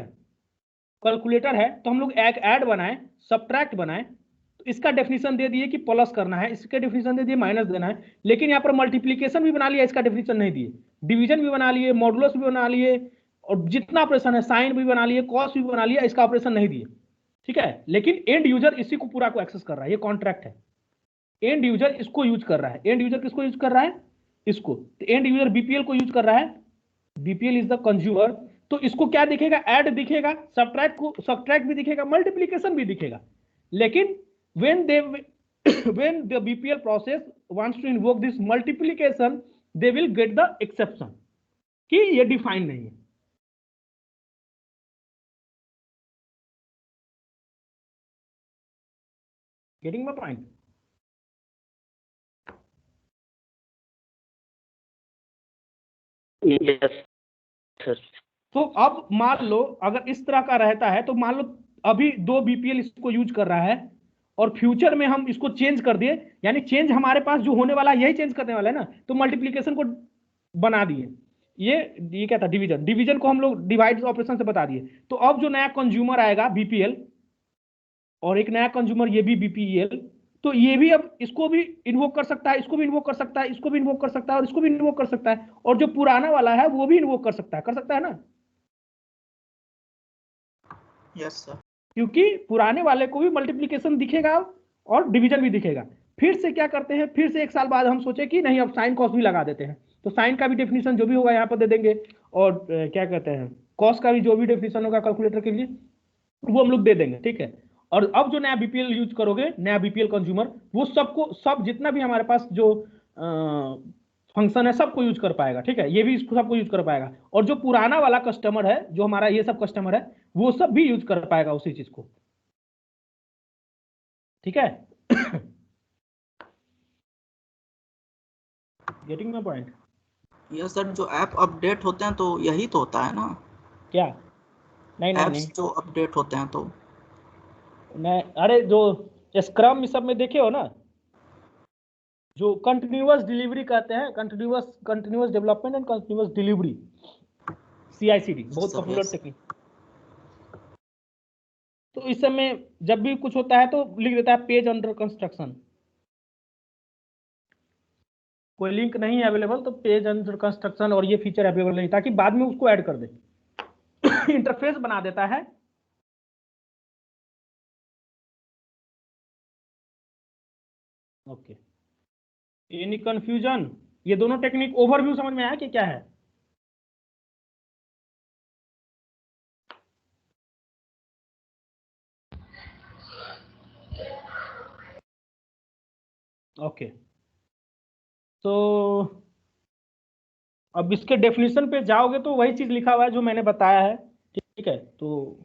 है तो हम लोग एक ऐड बनाए, सब्ट्रैक्ट बनाए, तो इसका डेफिनेशन दे दिए कि प्लस करना है, इसका डेफिनेशन दे दिए माइनस देना है। लेकिन यहाँ पर मल्टीप्लीकेशन भी बना लिया, इसका डेफिनेशन नहीं दिए। डिवीजन भी बना लिए, मॉडुलस भी बना लिए, और जितना ऑपरेशन है साइन भी बना लिए, कॉस भी बना लिया, इसका ऑपरेशन नहीं दिए, ठीक है। लेकिन एंड यूजर इसी को पूरा को एक्सेस कर रहा है, ये कॉन्ट्रैक्ट है। एंड यूजर इसको यूज कर रहा है। एंड यूजर किसको यूज कर रहा है? इसको। तो एंड यूजर बीपीएल को यूज कर रहा है, बीपीएल इज द कंज्यूमर। तो इसको क्या दिखेगा? ऐड दिखेगा, सब्ट्रैक्ट भी दिखेगा, मल्टीप्लिकेशन भी दिखेगा। लेकिन when the BPL process wants to invoke this multiplication, they will get the exception कि ये डिफाइन नहीं है। Getting my point? Yes sir. तो अब मान लो अगर इस तरह का रहता है तो मान लो अभी 2 बीपीएल इसको यूज कर रहा है और फ्यूचर में हम इसको चेंज कर दिए, यानी चेंज हमारे पास जो होने वाला है यही चेंज करने वाला है ना, तो मल्टीप्लीकेशन को बना दिए। ये क्या था, डिवीजन, डिवीजन को हम लोग डिवाइड ऑपरेशन से बता दिए। तो अब जो नया कंज्यूमर आएगा बीपीएल और एक नया कंज्यूमर ये भी बीपीएल, तो ये भी अब इसको भी इन्वोक कर सकता है, इसको भी इन्वोक कर सकता है, इसको भी इन्वोक कर सकता है और इसको भी इन्वोक कर सकता है, और जो पुराना वाला है वो भी इन्वोक कर सकता है ना। Yes sir. क्योंकि पुराने वाले को भी मल्टीप्लीकेशन दिखेगा और डिवीजन भी दिखेगा। फिर से क्या करते हैं, फिर से 1 साल बाद हम सोचे कि नहीं अब साइन कॉस भी लगा देते हैं, तो साइन का भी डेफिनेशन जो भी होगा यहाँ पर दे देंगे, और क्या कहते हैं कॉस का भी जो भी डेफिनेशन होगा कैलकुलेटर के लिए वो हम लोग दे देंगे, ठीक है। और अब जो नया बीपीएल यूज करोगे, नया बीपीएल कंज्यूमर, वो सबको सब जितना भी हमारे पास जो फंक्शन है सबको यूज कर पाएगा, ठीक है। ये भी इसको सबको यूज कर पाएगा, और जो पुराना वाला कस्टमर है, जो हमारा ये सब कस्टमर है, वो सब भी यूज कर पाएगा उसी चीज को, ठीक है। Getting my point? Yes sir, जो ऐप अपडेट होते हैं तो यही तो होता है ना? क्या? नहीं नहीं ऐप्स नहीं, जो अपडेट होते हैं तो नहीं, अरे जो स्क्रम सब में देखे हो ना, जो कंटिन्यूअस डिलीवरी कहते हैं, continuous development and continuous delivery, CI/CD, बहुत Sir, पॉपुलर yes. टेक्निक। तो इस समय जब भी कुछ होता है तो लिख देता है पेज अंडर कंस्ट्रक्शन, कोई लिंक नहीं है अवेलेबल तो पेज अंडर कंस्ट्रक्शन, और ये फीचर अवेलेबल नहीं, ताकि बाद में उसको ऐड कर दे। इंटरफेस बना देता है। Okay, any confusion? ये दोनों टेक्निक ओवरव्यू समझ में आया कि क्या है? ओके, तो अब इसके डेफिनेशन पे जाओगे तो वही चीज लिखा हुआ है जो मैंने बताया है, ठीक है। तो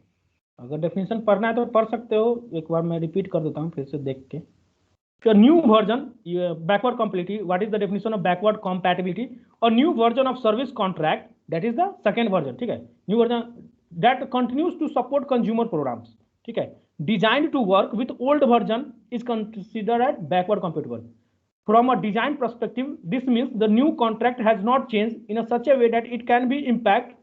अगर डेफिनेशन पढ़ना है तो पढ़ सकते हो, एक बार मैं रिपीट कर देता हूँ फिर से देख के। New version, backward compatibility, what is the definition of backward compatibility? और new version of service contract, that is the second version, ठीक है। New version that continues to support consumer programs, ठीक है। Designed to work with old version is considered as backward compatible. From a design perspective, this means the new contract has not changed in a such a way that it can be impact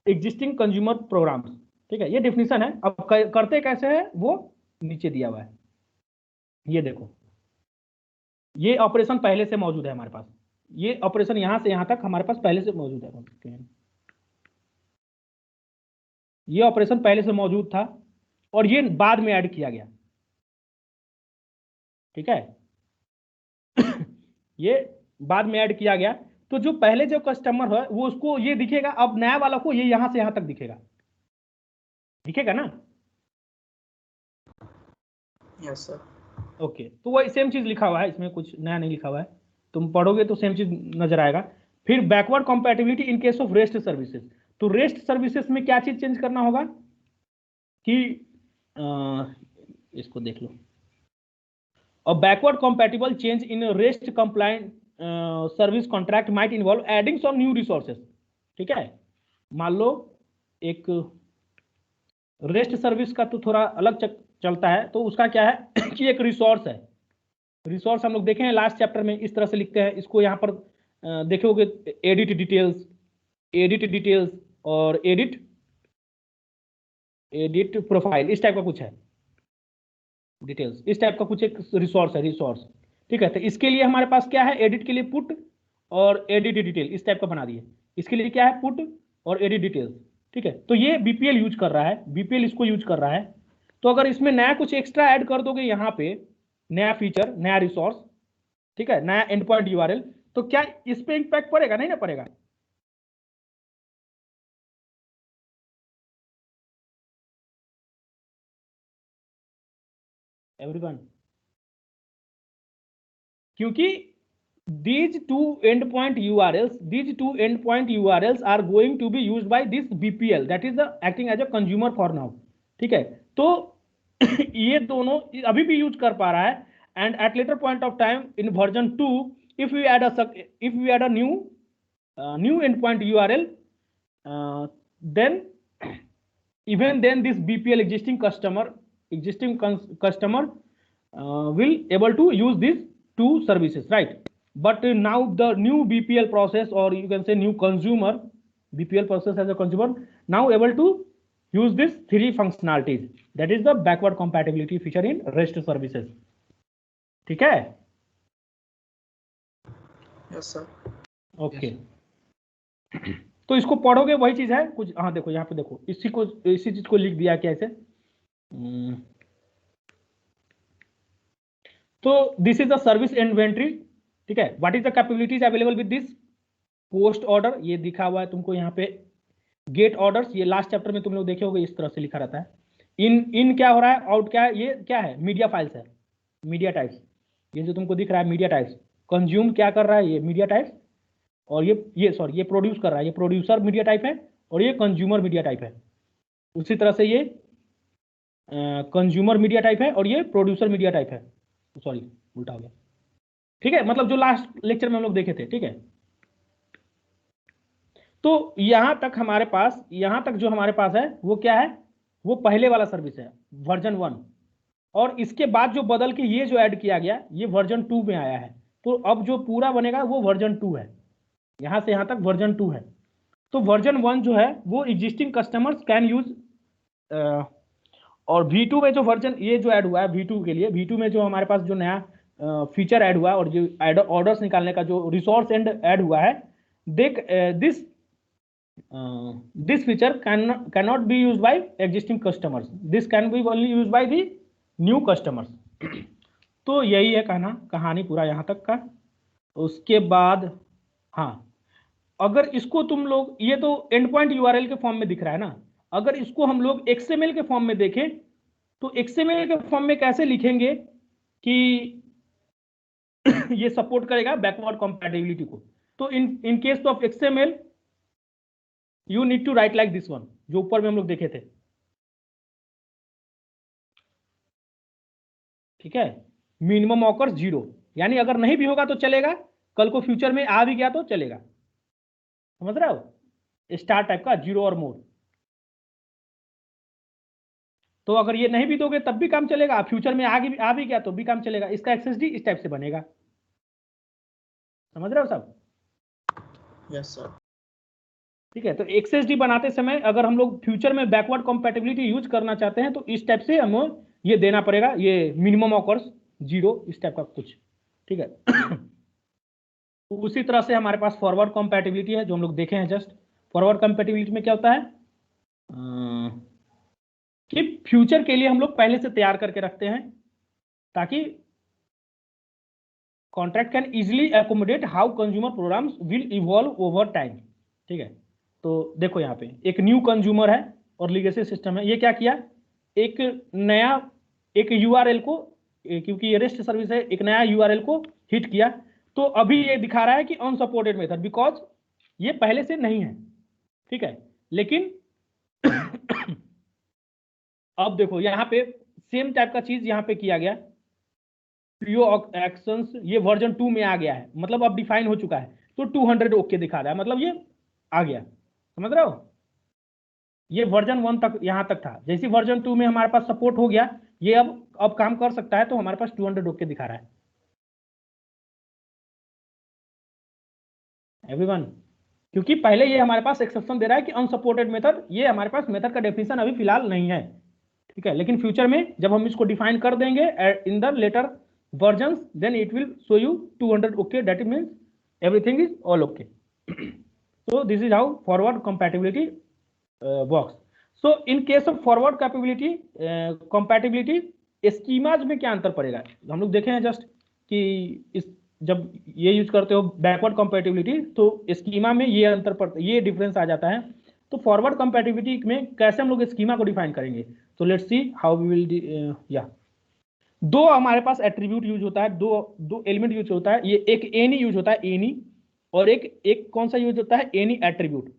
existing consumer programs, ठीक है। ये definition है। अब करते कैसे है वो नीचे दिया हुआ है, ये देखो, ये ऑपरेशन पहले से मौजूद है हमारे पास, ये ऑपरेशन यहां से यहां तक हमारे पास पहले से मौजूद है, ये ऑपरेशन पहले से मौजूद था और ये बाद में ऐड किया गया, ठीक है। ये बाद में ऐड किया गया, तो जो पहले जो कस्टमर है वो उसको ये दिखेगा, अब नया वाला को ये यहां से यहां तक दिखेगा ना। Yes sir. ओके, तो वही सेम चीज लिखा हुआ है, इसमें कुछ नया नहीं लिखा हुआ है, तुम पढ़ोगे तो सेम चीज नजर आएगा। फिर backward compatibility in case of rest services, तो रेस्ट सर्विसेज में क्या चीज चेंज करना होगा कि इसको देख लो, A backward compatible change in a REST compliant service contract might involve adding some new resources, ठीक है। मान लो एक रेस्ट सर्विस का तो थोड़ा अलग चलता है, तो उसका क्या है कि एक रिसोर्स है, रिसोर्स हम लोग देखे हैं लास्ट चैप्टर में, इस तरह से लिखते हैं इसको, यहाँ पर देखोगे एडिट डिटेल्स और एडिट प्रोफाइल, इस टाइप का कुछ है, डिटेल्स इस टाइप का कुछ एक रिसोर्स है, ठीक है। तो इसके लिए हमारे पास क्या है, एडिट के लिए पुट और एडिट डिटेल इस टाइप का बना दिए, इसके लिए क्या है पुट और एडिट डिटेल्स, ठीक है। तो ये बीपीएल यूज कर रहा है, बीपीएल इसको यूज कर रहा है। तो अगर इसमें नया कुछ एक्स्ट्रा ऐड कर दोगे यहाँ पे, नया फीचर, नया रिसोर्स, ठीक है, नया एंड पॉइंट यूआरएल, तो क्या इस पे इंपैक्ट पड़ेगा? नहीं ना पड़ेगा। एवरीवन, क्योंकि these two endpoint URLs are going to be used by this BPL, that is the acting as a consumer for now, ठीक है। तो ये दोनों अभी भी यूज कर पा रहा है, and at later point of time in version 2 if we add a new endpoint URL, then even then this BPL existing customer will able to use these two services, right? But now the new BPL process, or you can say new consumer, BPL process as a consumer, now able to use this three functionalities. That is the backward compatibility feature in REST services. ठीक है? Yes sir. Okay, तो इसको पढ़ोगे वही चीज है कुछ। हाँ देखो यहाँ पे देखो, इसी चीज को लिख दिया क्या ऐसे। तो this is the service inventory, ठीक है। What is the capabilities available with this? Post order, ये दिखा हुआ है तुमको यहाँ पे। गेट ऑर्डर्स, ये लास्ट चैप्टर में तुम लोग देखे होगे, इस तरह से लिखा रहता है। इन क्या हो रहा है, आउट क्या है, ये क्या है, मीडिया फाइल्स है, मीडिया टाइप्स। ये जो तुमको दिख रहा है मीडिया टाइप्स, कंज्यूम क्या कर रहा है, ये मीडिया टाइप्स, और ये प्रोड्यूस कर रहा है, ये प्रोड्यूसर मीडिया टाइप है, और ये कंज्यूमर मीडिया टाइप है। उसी तरह से ये कंज्यूमर मीडिया टाइप है और ये प्रोड्यूसर मीडिया टाइप है। सॉरी, उल्टा हो गया, ठीक है। मतलब जो लास्ट लेक्चर में हम लोग देखे थे, ठीक है। तो यहां तक हमारे पास, यहां तक जो हमारे पास है वो क्या है, वो पहले वाला सर्विस है, वर्जन 1। और इसके बाद जो बदल के ये जो ऐड किया गया, ये वर्जन 2 में आया है। तो अब जो पूरा बनेगा वो वर्जन 2 है, यहां से यहां तक वर्जन 2 है। तो वर्जन 1 जो है वो एग्जिस्टिंग कस्टमर्स कैन यूज, और V2 में जो वर्जन ये जो ऐड हुआ है V2 के लिए, V2 में जो हमारे पास जो नया फीचर ऐड हुआ है और जो ऑर्डर्स निकालने का जो रिसोर्स एंड ऐड हुआ है, this feature cannot be used by existing customers, this can be only used by the new customers। तो यही है कहानी पूरा यहाँ तक का। उसके बाद हाँ, अगर इसको तुम लोग, ये तो एंड पॉइंट URL के फॉर्म में दिख रहा है ना, अगर इसको हम लोग XML के फॉर्म में देखें तो XML के फॉर्म में कैसे लिखेंगे कि ये सपोर्ट करेगा बैकवर्ड कंपैटिबिलिटी को। तो in case of XML you need to write like this one, जो ऊपर में हम लोग देखे थे, ठीक है। मिनिमम ऑकर्स 0, यानी अगर नहीं भी होगा तो चलेगा, कल को फ्यूचर में आ भी गया तो चलेगा, समझ रहे हो, स्टार टाइप का 0 और मोर। तो अगर ये नहीं भी दोगे तब भी काम चलेगा, फ्यूचर में आ भी गया तो भी काम चलेगा। इसका XSD इस टाइप से बनेगा, समझ रहे हो सब? Yes sir. ठीक है। तो XSD बनाते समय अगर हम लोग फ्यूचर में बैकवर्ड कंपैटिबिलिटी यूज करना चाहते हैं तो इस टाइप से हमें ये देना पड़ेगा, ये मिनिमम ऑकर्स 0, इस टाइप का कुछ, ठीक है। उसी तरह से हमारे पास फॉरवर्ड कंपैटिबिलिटी है, जो हम लोग देखे हैं जस्ट। फॉरवर्ड कंपैटिबिलिटी में क्या होता है कि फ्यूचर के लिए हम लोग पहले से तैयार करके रखते हैं ताकि contract can easily accommodate how consumer programs will evolve over time, ठीक है। तो देखो यहाँ पे एक न्यू कंज्यूमर है और लीगेसी सिस्टम है। ये क्या किया, एक नया एक URL को, क्योंकि ये रेस्ट सर्विस है, एक नया URL को हिट किया। तो अभी ये दिखा रहा है कि अनसपोर्टेड मेथड, बिकॉज ये पहले से नहीं है, ठीक है। लेकिन अब देखो यहाँ पे सेम टाइप का चीज यहाँ पे किया गया, PO एक्शंस, ये वर्जन 2 में आ गया है, मतलब अब डिफाइन हो चुका है। तो 200 ओके दिखा रहा है, मतलब ये आ गया, समझ रहे हो। ये वर्जन 1 तक यहाँ तक था, जैसे वर्जन 2 में हमारे पास सपोर्ट हो गया, ये अब काम कर सकता है, तो हमारे पास 200 ओके दिखा रहा है एवरीवन। क्योंकि पहले ये हमारे पास एक्सेप्शन दे रहा है कि अनसपोर्टेड मेथड, ये हमारे पास मेथड का डेफिनेशन अभी फिलहाल नहीं है, ठीक है। लेकिन फ्यूचर में जब हम इसको डिफाइन कर देंगे in the later versions, then it will show you 200 okay, that means everything is all okay. So this is how forward compatibility works. So in case of forward compatibility schemas में क्या अंतर पड़ेगा, हम लोग देखे हैं जस्ट कि इस जब ये यूज करते हो बैकवर्ड कंपैटिबिलिटी तो स्कीमा में ये अंतर पड़ता, ये डिफरेंस आ जाता है। तो फॉरवर्ड कंपैटिबिलिटी में कैसे हम लोग स्कीमा को डिफाइन करेंगे, तो let's see how we will. या दो हमारे पास एट्रीब्यूट यूज होता है, दो एलिमेंट यूज होता है, ये एक एनी यूज होता है, एनी, और एक कौन सा यूज होता है, एनी एट्रीब्यूट,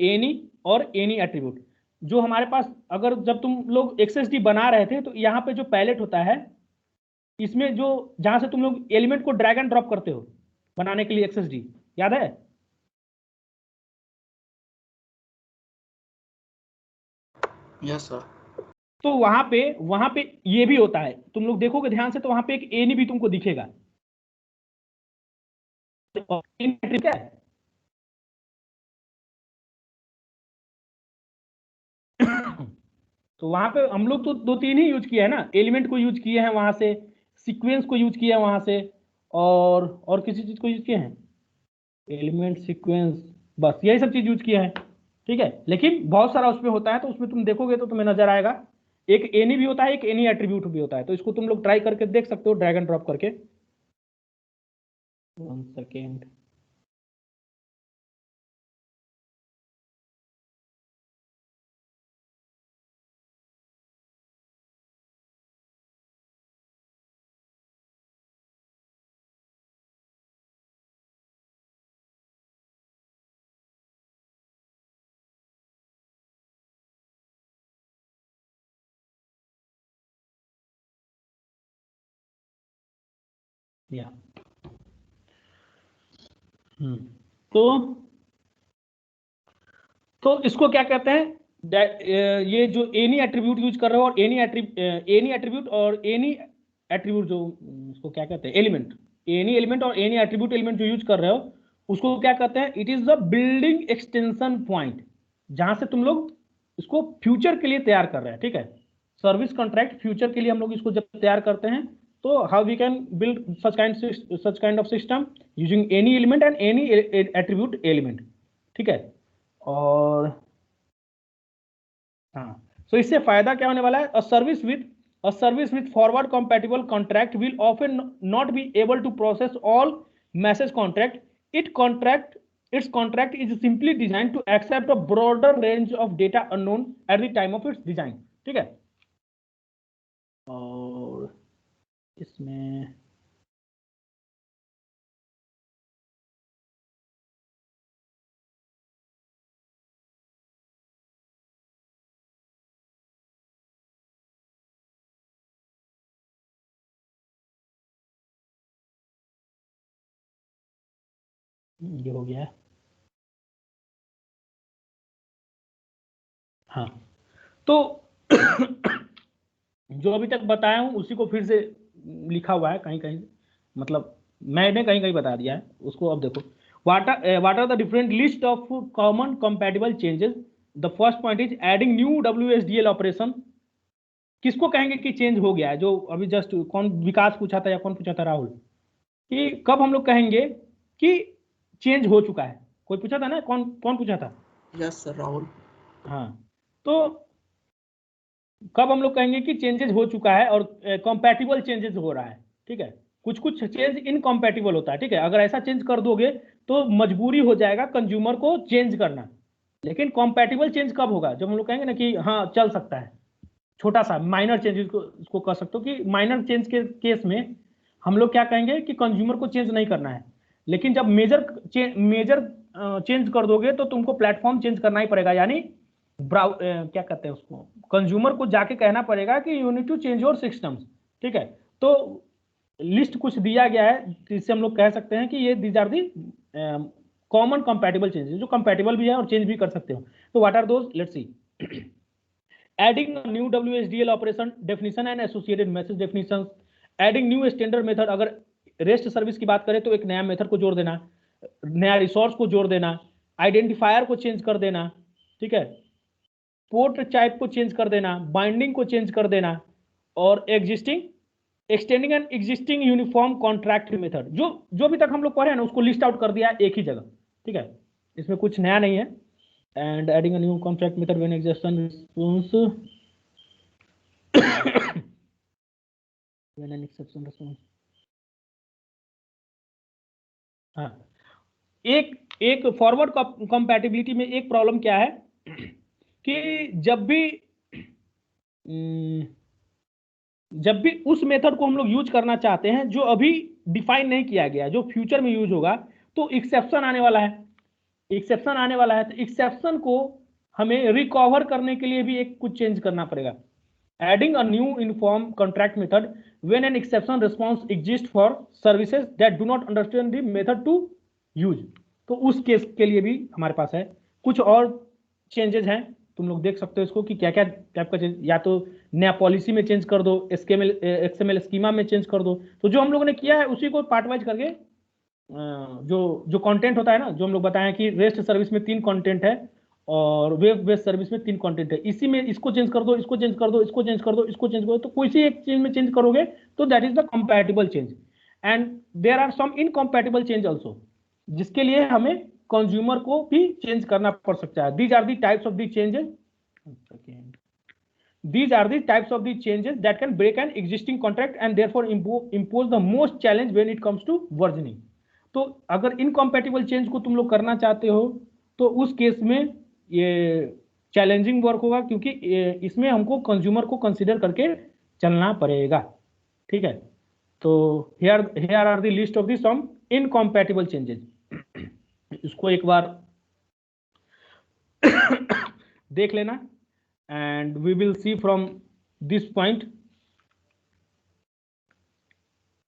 एनी और एनी एट्रीब्यूट। जो हमारे पास अगर जब तुम लोग XSD बना रहे थे तो यहाँ पे जो पैलेट होता है, इसमें जो जहां से तुम लोग एलिमेंट को ड्रैग एंड ड्रॉप करते हो बनाने के लिए XSD, याद है, यस सर। तो वहां पे ये भी होता है, तुम लोग देखोगे ध्यान से तो वहां पे एक एनी भी तुमको दिखेगा। तो क्या है? तो वहां पे हम लोग तो 2-3 ही यूज किया है ना, एलिमेंट को यूज किए हैं वहां से, सीक्वेंस को यूज किया है वहां से, और किसी चीज को यूज किए हैं, एलिमेंट सीक्वेंस, बस यही सब चीज यूज किया है। ठीक है, लेकिन बहुत सारा उसमें होता है, तो उसमें तुम देखोगे तो तुम्हें नजर आएगा, एक एनी भी होता है, एक एनी एट्रीब्यूट भी होता है। तो इसको तुम लोग ट्राई करके देख सकते हो, ड्रैग एंड ड्रॉप करके। 1 सेकेंड। या तो इसको क्या कहते हैं, ये जो एनी एट्रीब्यूट यूज कर रहे हो, और एनी एट्रीब्यूट और एनी एट्रीब्यूट जो उसको क्या कहते हैं, एलिमेंट, एनी एलिमेंट और एनी एट्रीब्यूट एलिमेंट जो यूज कर रहे हो उसको क्या कहते हैं, it is the building extension point, जहां से तुम लोग इसको फ्यूचर के लिए तैयार कर रहे हैं। ठीक है, सर्विस कॉन्ट्रैक्ट फ्यूचर के लिए हम लोग इसको जब तैयार करते हैं, तो how we can build such kind of system using any element and any attribute element. ठीक है, और हाँ, सो इससे फायदा क्या होने वाला है, a service with forward compatible contract will often not be able to process all message contract, its contract is simply designed to accept a broader range of data unknown at the time of its design। ठीक है, और इसमें ये हो गया है। हाँ, तो जो अभी तक बताया हूं उसी को फिर से लिखा हुआ है कहीं कहीं, मतलब मैंने कहीं कहीं बता दिया है उसको। अब देखो, what are the different list of common compatible changes। the first point is adding new WSDL operation। किसको कहेंगे कि चेंज हो गया है, जो अभी जस्ट कौन विकास पूछा था या कौन पूछा था, राहुल, कि कब हम लोग कहेंगे कि चेंज हो चुका है, कोई पूछा था ना, कौन कौन पूछा था? Yes sir, Rahul. हाँ, तो कब हम लोग कहेंगे कि चेंजेस हो चुका है और कंपैटिबल चेंजेस हो रहा है। ठीक है, कुछ कुछ चेंज इनकम्पैटिबल होता है। ठीक है, अगर ऐसा चेंज कर दोगे तो मजबूरी हो जाएगा कंज्यूमर को चेंज करना, लेकिन कंपैटिबल चेंज कब होगा, जब हम लोग कहेंगे ना कि हाँ चल सकता है, छोटा सा माइनर चेंज को इसको कह सकते हो कि माइनर चेंज के केस में हम लोग क्या कहेंगे कि कंज्यूमर को चेंज नहीं करना है, लेकिन जब मेजर चेंज कर दोगे तो तुमको प्लेटफॉर्म चेंज करना ही पड़ेगा, यानी क्या कहते हैं उसको, कंज्यूमर को जाके कहना पड़ेगा कि you need to change your systems. ठीक है, तो लिस्ट कुछ दिया गया है जिससे हम लोग कह सकते हैं कि ये these are the common compatible changes, जो कंपैटिबल भी है और चेंज भी कर सकते हो। तो what are those, let's see. Adding new WSDL operation definition and associated message definition, adding new standard method, अगर रेस्ट सर्विस की बात करें तो एक नया मेथड को जोड़ देना, नया रिसोर्स को जोड़ देना, आइडेंटिफायर को चेंज कर देना। ठीक है, पोर्ट टाइप को चेंज कर देना, बाइंडिंग को चेंज कर देना, और extending and existing uniform contract method, जो भी तक हम लोग पढ़े हैं ना उसको लिस्ट आउट कर दिया एक ही जगह। ठीक है, इसमें कुछ नया नहीं है। And adding a new contract method when exception response when an exception response. हाँ, एक फॉरवर्ड कंपैटिबिलिटी में एक प्रॉब्लम क्या है कि जब भी उस मेथड को हम लोग यूज करना चाहते हैं जो अभी डिफाइन नहीं किया गया, जो फ्यूचर में यूज होगा, तो एक्सेप्शन आने वाला है, तो एक्सेप्शन को हमें रिकवर करने के लिए भी एक कुछ चेंज करना पड़ेगा। Adding a new uniform contract method when an exception response exist for services that do not understand the method to use. तो उस केस के लिए भी हमारे पास है, कुछ और चेंजेस हैं तुम लोग देख सकते हो इसको कि क्या क्या टाइप का चेंज, या तो नया पॉलिसी में चेंज कर दो, एक्सएमएल स्कीमा में चेंज कर दो। तो जो हम लोगों ने किया है उसी को पार्ट वाइज करके जो जो कंटेंट होता है ना, जो हम लोग बताएं कि रेस्ट सर्विस में 3 कंटेंट है और वेब बेस्ड सर्विस में 3 कंटेंट है, इसी में इसको चेंज कर दो, इसको चेंज कर दो, इसको चेंज कर दो, इसको चेंज कर दो, तो कोई सी एक चीज में चेंज करोगे तो that is the compatible change. And there are some incompatible change also, जिसके लिए हमें कंज्यूमर को भी चेंज करना पड़ सकता है। These are the types of the changes, these are the types of the changes that can break an existing contract and therefore impose the most challenge when it comes to versioning। तो अगर incompatible change को तुम लोग करना चाहते हो तो उस केस में ये चैलेंजिंग वर्क होगा, क्योंकि इसमें हमको कंज्यूमर को कंसीडर करके चलना पड़ेगा। ठीक है, तो here are the list of the some incompatible changes. इसको एक बार देख लेना and we will see from this point।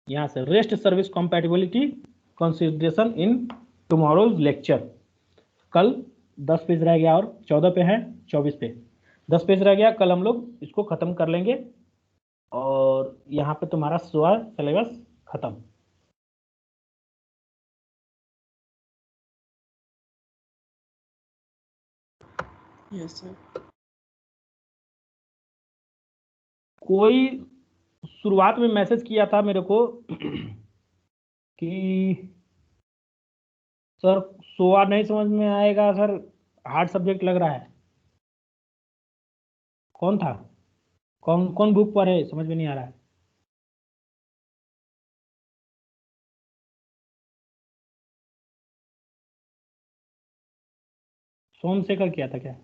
यहाँ से rest service compatibility consideration in tomorrow's lecture। कल 10 पेज रह गया और 14 पे है, 24 पे 10 पेज रह गया। कल हम लोग इसको खत्म कर लेंगे और यहाँ पे तुम्हारा सिलेबस खत्म। Yes sir. कोई शुरुआत में मैसेज किया था मेरे को कि सर सोआ नहीं समझ में आएगा सर, हार्ड सब्जेक्ट लग रहा है। कौन था, कौन कौन बुक पर है, समझ में नहीं आ रहा है। सोमशेखर किया था क्या?